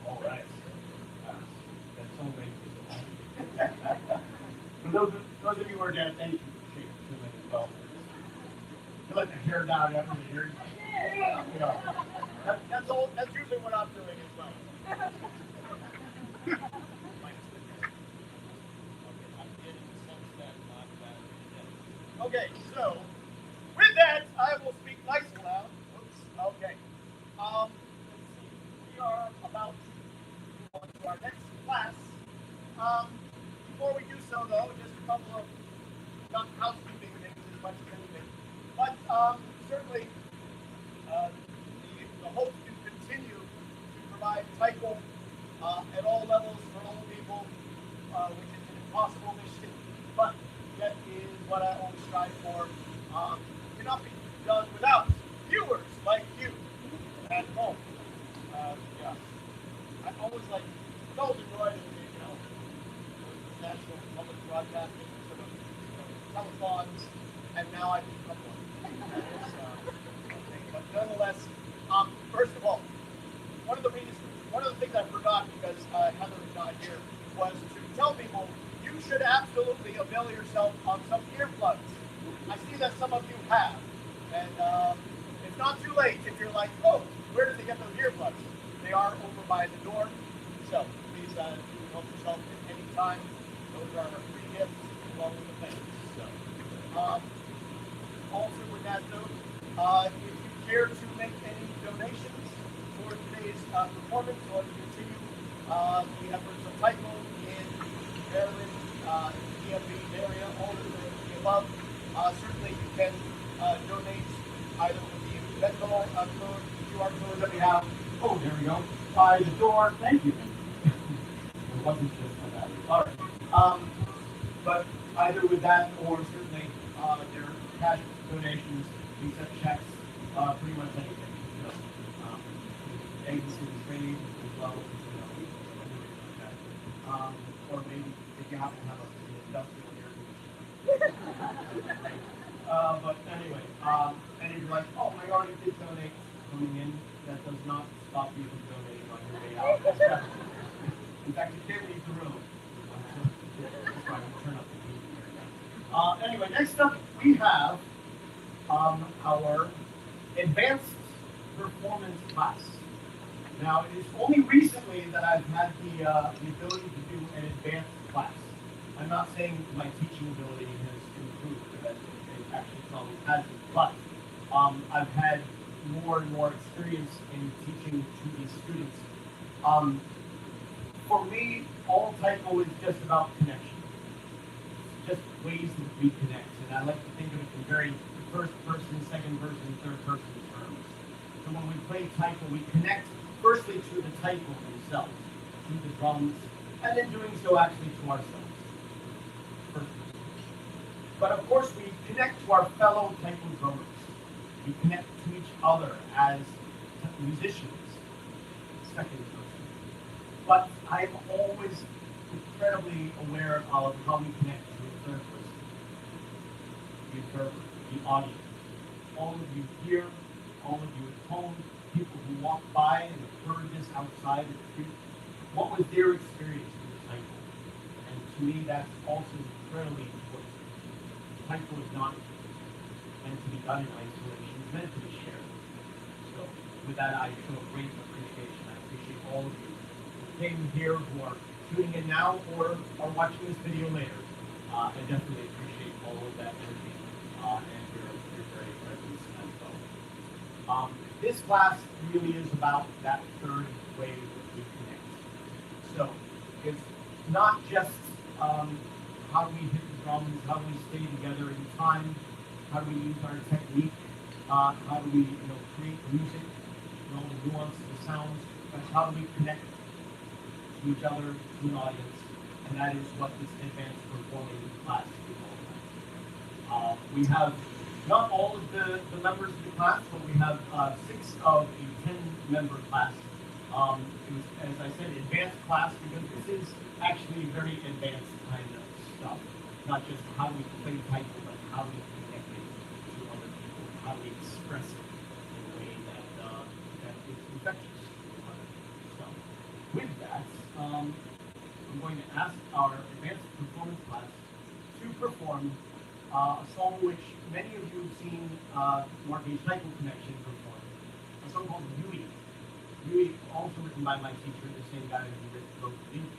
A: All right. That's so amazing. For those of you who are dead, thank you for tuning in as well. You let the hair down after the hearing. You know, that's all. That's usually what I'm doing as well. Minus the hair. Okay, I'm getting the sense that not bad. Okay, so with that, I will speak nice and loud. Oops. Okay. Let's see. We are about to move on to our next class. Before we do so, though, just a couple of not housekeeping things as much as anything. But certainly, the hope to continue to provide Taiko at all levels for all people, which is an impossible mission, but that is what I always strive for. Cannot be done without viewers like you at home. Yeah, I always like those enjoyed national public broadcasting, sort of telethons, and now I become one. But nonetheless, first of all, one of the things I forgot because Heather is not here was to tell people you should absolutely avail yourself of some earplugs. I see that some of you have, and it's not too late if you're like, oh, where did they get those earplugs? They are over by the door, so please help yourself at any time. Those are our free gifts along with the things. So, also with that note, if you care to make any donations for today's performance or to continue the efforts of Taiko in Maryland, DMV area, all of the above, certainly you can donate either with the Venmo code, QR code that we have. Oh, there we go. By the door. Thank you. It wasn't just for that. All right. But either with that or certainly their cash donations, we accept checks, pretty much anything. You know, eggs and trade as well, you know, anything like that. Or maybe if you happen to have an industrial air conditioner. But anyway, and if you're like, oh, I already did donate coming in, that does not stop you from donating on your way out. In fact, you can't leave the room. That's why we turn up the heat here. Anyway, next up we have our advanced performance class. Now, it is only recently that I've had the ability to do an advanced class. I'm not saying my teaching ability has improved, because it actually probably hasn't, but I've had more and more experience in teaching to these students. For me, all Taiko is just about connection. It's just ways that we connect, and I like to think of it in very first person, second person, third person terms. So when we play Taiko, we connect firstly to the Taiko themselves, to the drums, and then doing so actually to ourselves. First. But of course, we connect to our fellow Taiko drummers. We connect to each other as musicians, second person. But I'm always incredibly aware of how we connect to the third person, the observer, the audience. All of you here, all of you at home, people who walk by and have heard this outside the street, what was their experience with the Taiko? And to me, that's also incredibly important. Taiko is not meant to be done in isolation, it's meant to be shared. So with that, I show a great appreciation. I appreciate all of you who came here, who are tuning in now, or are watching this video later. I definitely appreciate all of that energy and your very presence as well. This class really is about that third way that we connect. So it's not just how do we hit the drums, how do we stay together in time, how do we use our technique, how do we create music, all the nuances of sounds, but how do we connect to each other, to an audience, and that is what this advanced performing class is all about. We have not all of the members of the class, but we have 6 of a 10-member class. It was, as I said, advanced class because this is actually very advanced kind of stuff. Not just how do we play Taiko, but how do we connect it to other people, how do we express it in a way that is infectious to others. So, with that, I'm going to ask our advanced performance class to perform a song which many of you have seen Marquis Taiko Connection perform. A song called Yui. Yui, also written by my teacher, the same guy who wrote the theme,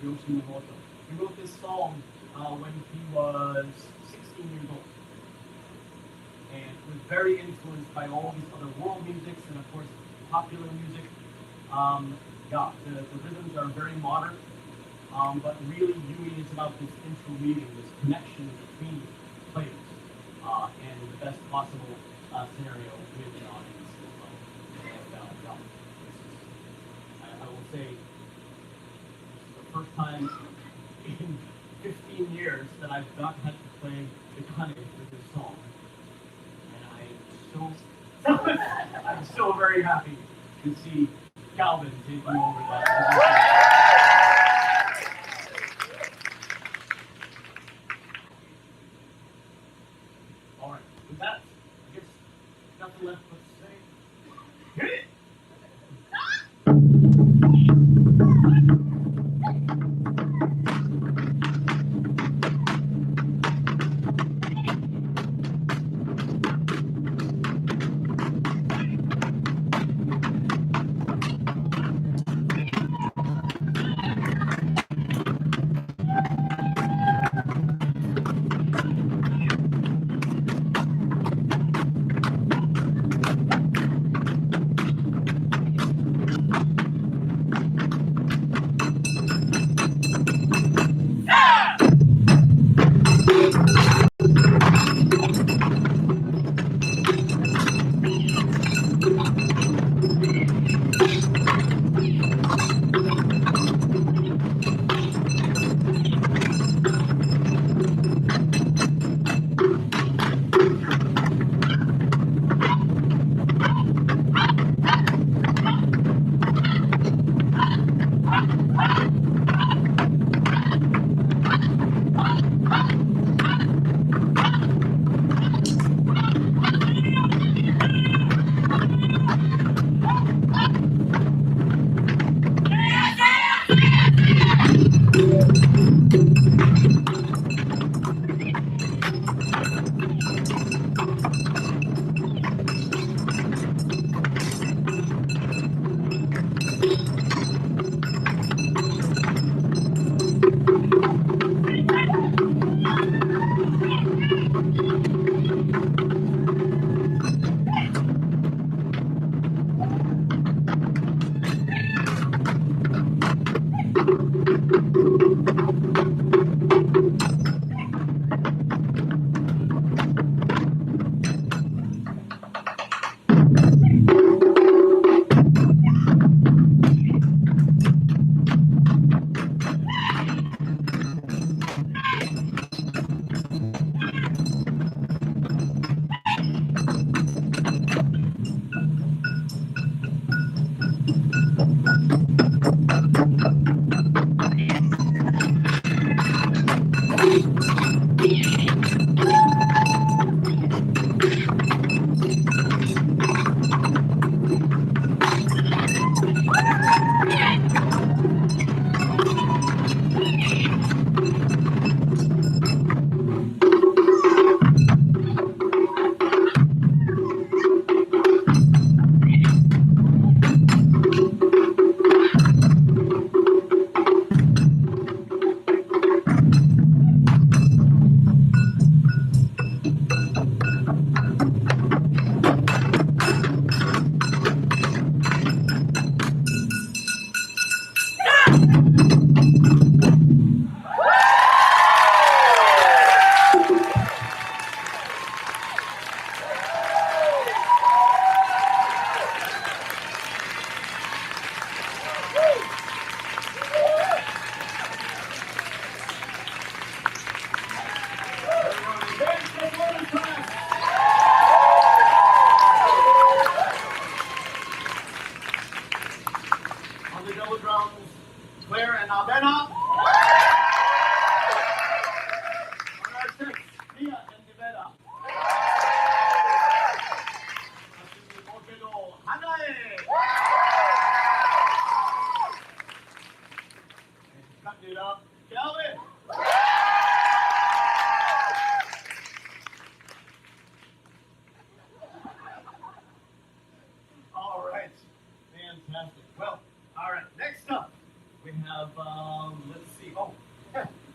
A: Yoshi Mimoto. He wrote this song when he was 16 years old. And was very influenced by all these other world musics and of course popular music. The rhythms are very modern, but really Yui is about this interweaving, this connection between players, and the best possible scenario with the audience as well. And I will say, this is the first time in 15 years that I've not had to play the cunning with this song. And I'm so very happy to see Calvin taking over that position. All right, with that, I guess nothing left but to say, hit it!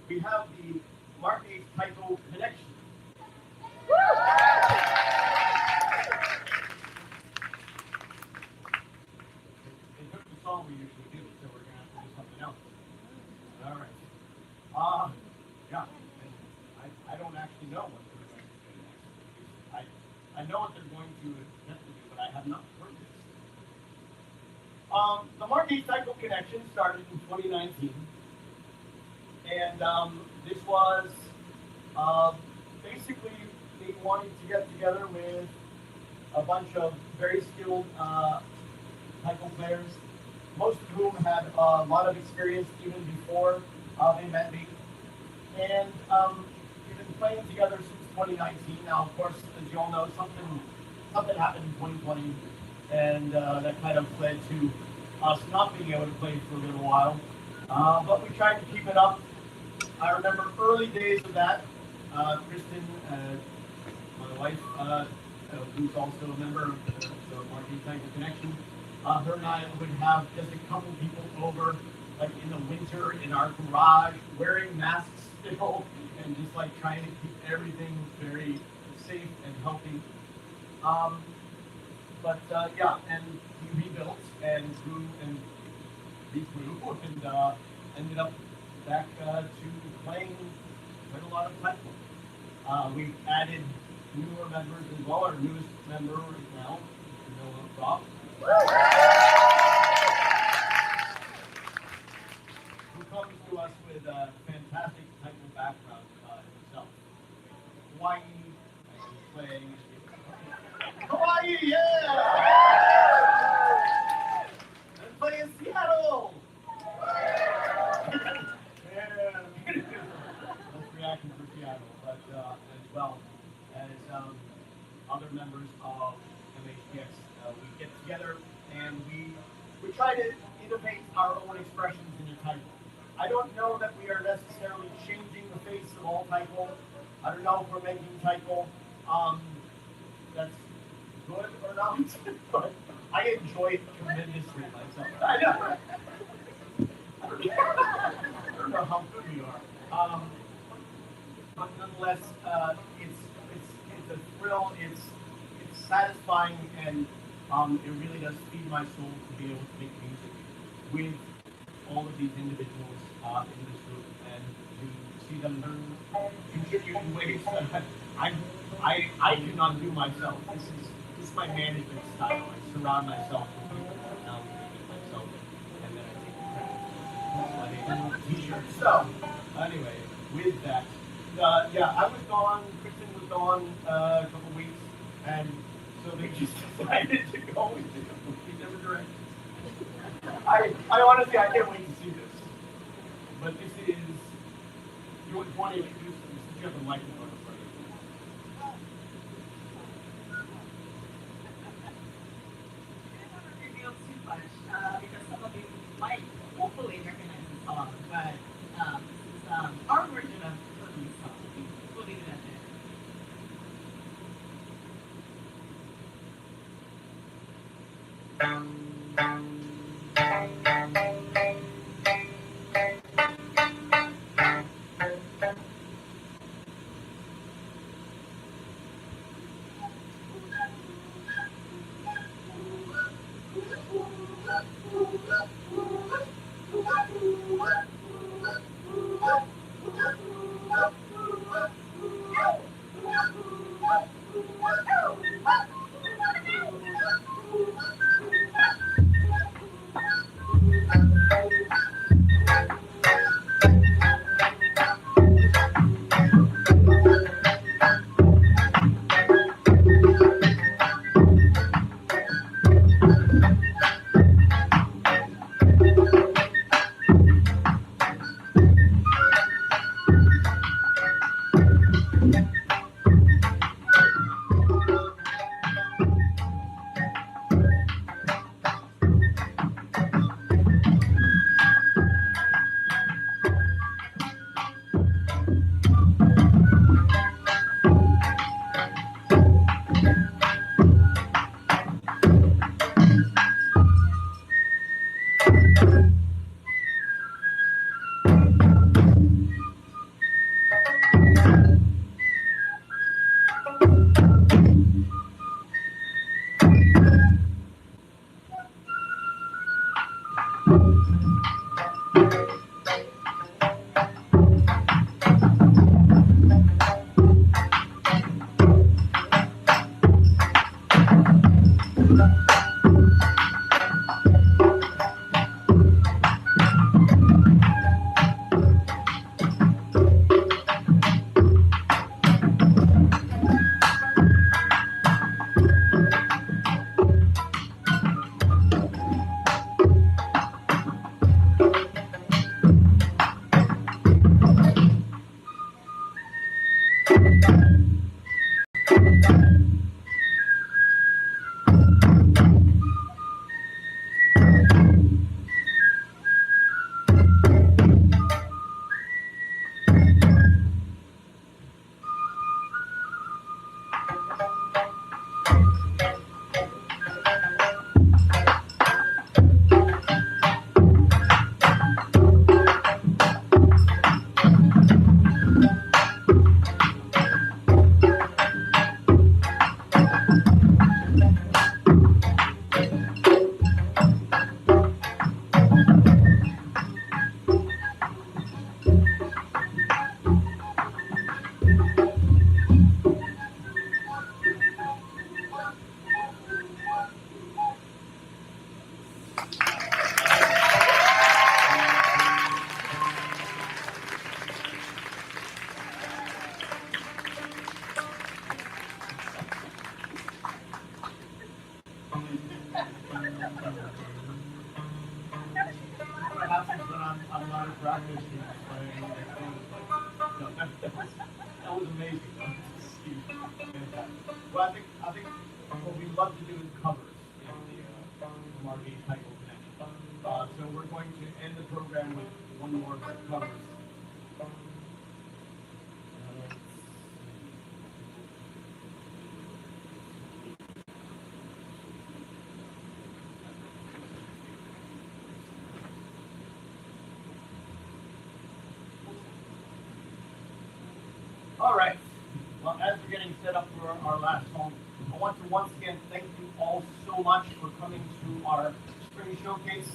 A: We have the Miyako Taiko connection. They took the song we usually do, so we're going to have to do something else. All right. Yeah. I don't actually know what they're going to do next. I know what they're going to attempt to do, but I have not heard this. The Miyako Taiko connection started in 2019. And this was basically they wanted to get together with a bunch of very skilled taiko players, most of whom had a lot of experience even before they met me. And we've been playing together since 2019. Now, of course, as you all know, something happened in 2020, and that kind of led to us not being able to play for a little while. But we tried to keep it up. I remember early days of that. Kristen, my wife, who's also a member of the Miyako Taiko Connection, her and I would have just a couple people over, like in the winter in our garage, wearing masks still, and just like trying to keep everything very safe and healthy. Yeah, and we rebuilt and grew and regrew and ended up back to playing quite a lot of taiko. We've added newer members as well. Our newest member right now, Rob, who comes to us with a fantastic taiko background himself. Hawaii, playing Hawaii, yeah! And playing Seattle! Taiko. I don't know that we are necessarily changing the face of all Taiko. I don't know if we're making Taiko that's good or not, but I enjoy it tremendously myself. I don't know how good we are. But nonetheless, it's a thrill. It's satisfying, and it really does feed my soul to be able to make music with all of these individuals in this group, and to see them contribute in ways that I do not do myself. This is my management style. I surround myself with people that now it myself, and then I take the credit. So I made a t-shirt. So anyway, with that. Yeah, I was gone, Kristen was gone a couple weeks, and so they just decided to go in a completely different direction. I honestly, I can't wait to see this. But this is, you want to introduce them, since you have the microphone in front of you.
D: I don't want to reveal too much, because some of you might hopefully recognize the song, but this is our version of Rooney's song. We'll leave it at that.
A: What happens when I'm not at practice and playing? No, that was amazing. Well, I think what we love to do is covers in the Marquee Taiko connection. So we're going to end the program with one more of our covers. All right. Well, as we're getting set up for our last song, I want to once again thank you all so much for coming to our spring showcase.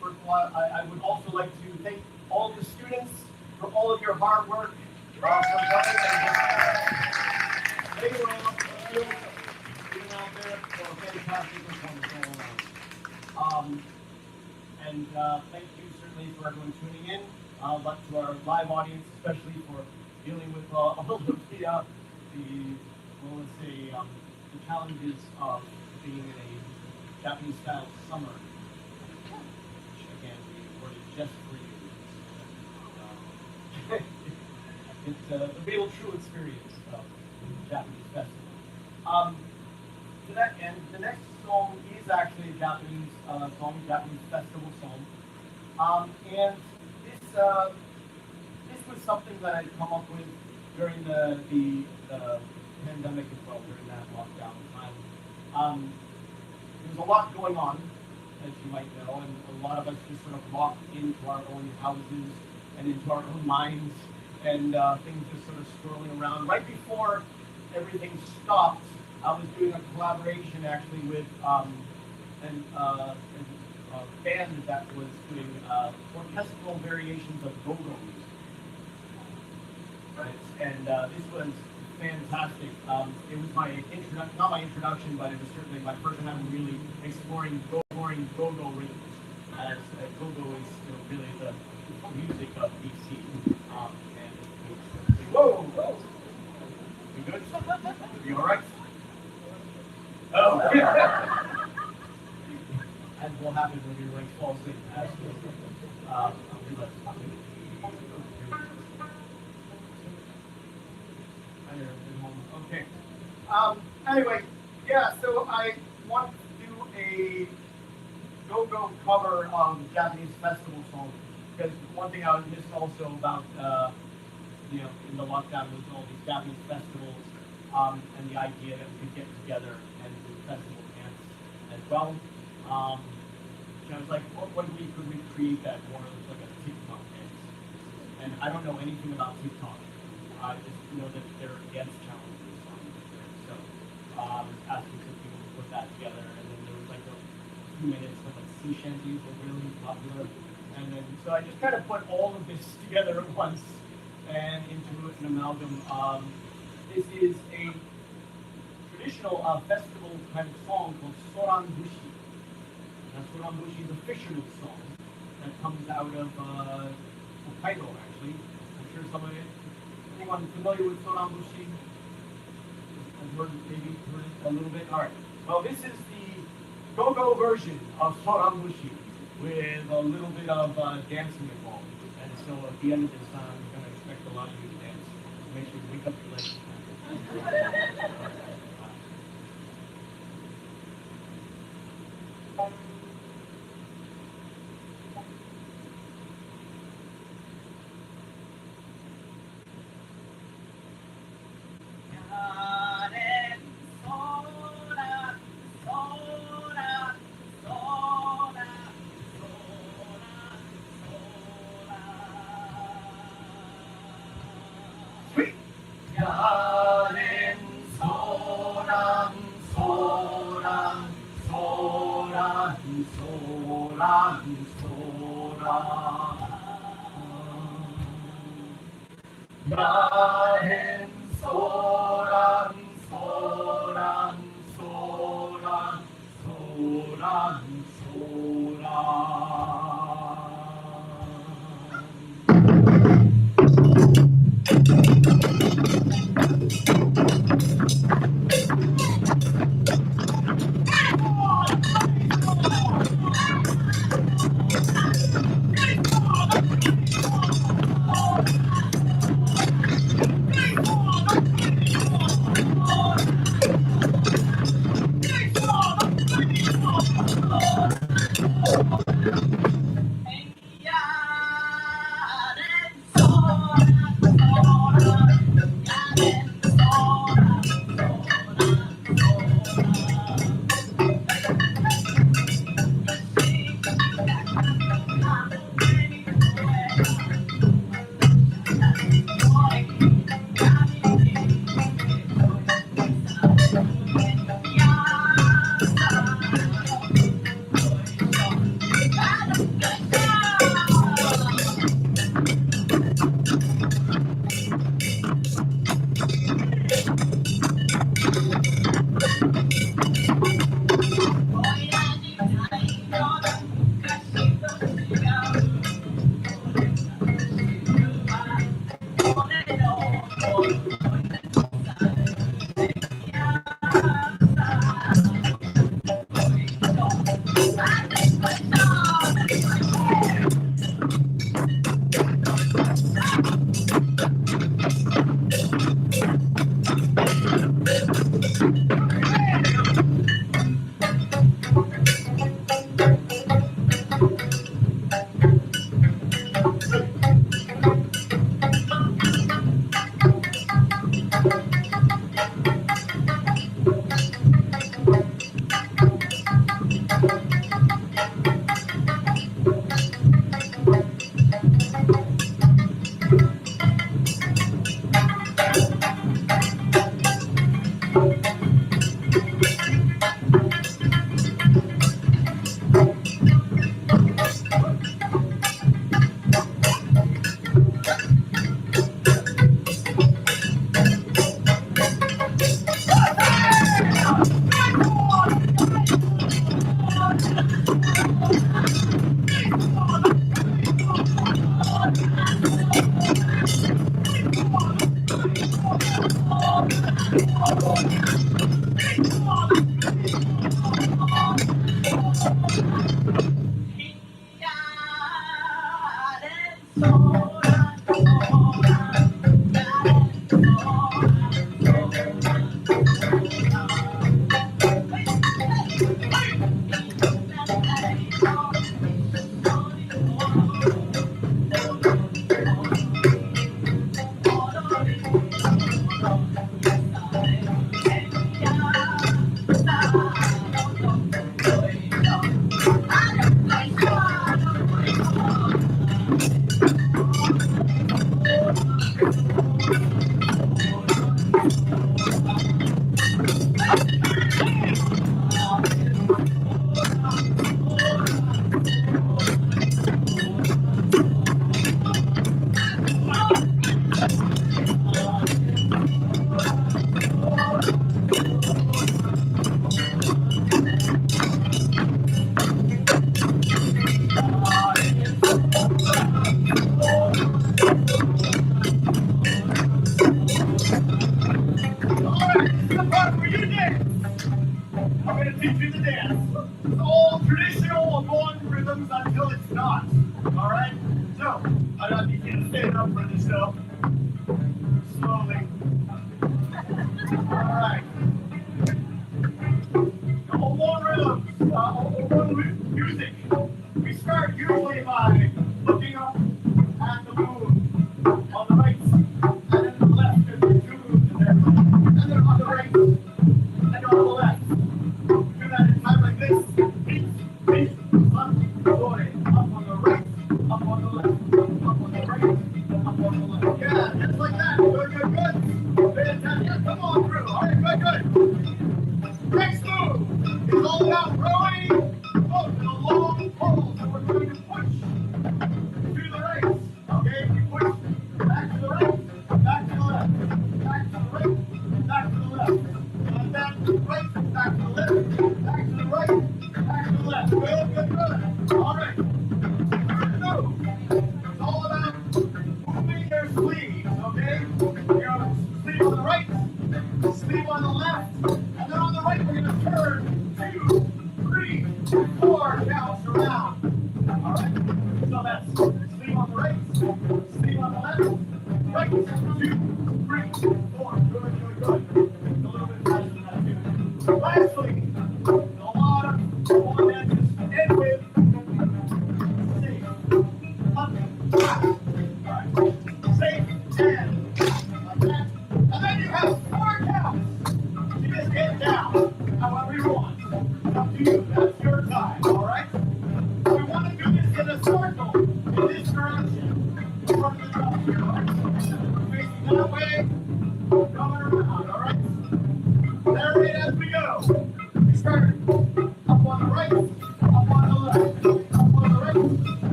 A: First of all, I would also like to thank all the students for all of your hard work, for coming and taking on the field, being out there for a fantastic performance all around. And thank you certainly for everyone tuning in, but to our live audience, especially for dealing with all of the well, let's say, the challenges of being in a Japanese-style summer, which again we recorded just for you. It's the real true experience of the Japanese festival. To that end, the next song is actually a Japanese song, Japanese festival song, and this was something that I'd come up with during the pandemic as well, during that lockdown time. There was a lot going on, as you might know, and a lot of us just sort of locked into our own houses and into our own minds, and things just sort of swirling around. Right before everything stopped, I was doing a collaboration actually with a band that was doing orchestral variations of go-go music. Right. And this was fantastic. It was my introduction, not my introduction, but it was certainly my first time really exploring go-go rhythms, as go-go is really the music of BC. Whoa! You good? You all right? Oh! As will happen when you're like falls asleep. Okay. Anyway, yeah, so I want to do a go-go cover of Japanese festival songs, because one thing I was missed also about, in the lockdown was all these Japanese festivals, and the idea that we could get together and do festival dance as well. I was like, what we could we create that more like a TikTok dance? And I don't know anything about TikTok. I just know that there are dance challenges on there. So I was asking some people to put that together, and then there was like a few minutes of like sea shanties were really popular. And then so I just kind of put all of this together at once and into an amalgam. This is a traditional festival kind of song called Soran Bushi. Now, Soran Bushi is a fisherman's song that comes out of Hokkaido, actually. I'm sure some of it. Anyone familiar with Soran Bushi? I've heard maybe a little bit. All right. Well, this is the go-go version of Soran Bushi with a little bit of dancing involved. And so at the end of this, I'm going to expect a lot of you to dance. Make sure you wake up your legs.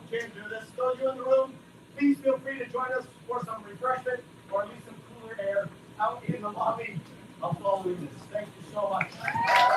A: came to do this. Still you in the room, please feel free to join us for some refreshment or at least some cooler air out in the lobby of following this. Thank you so much.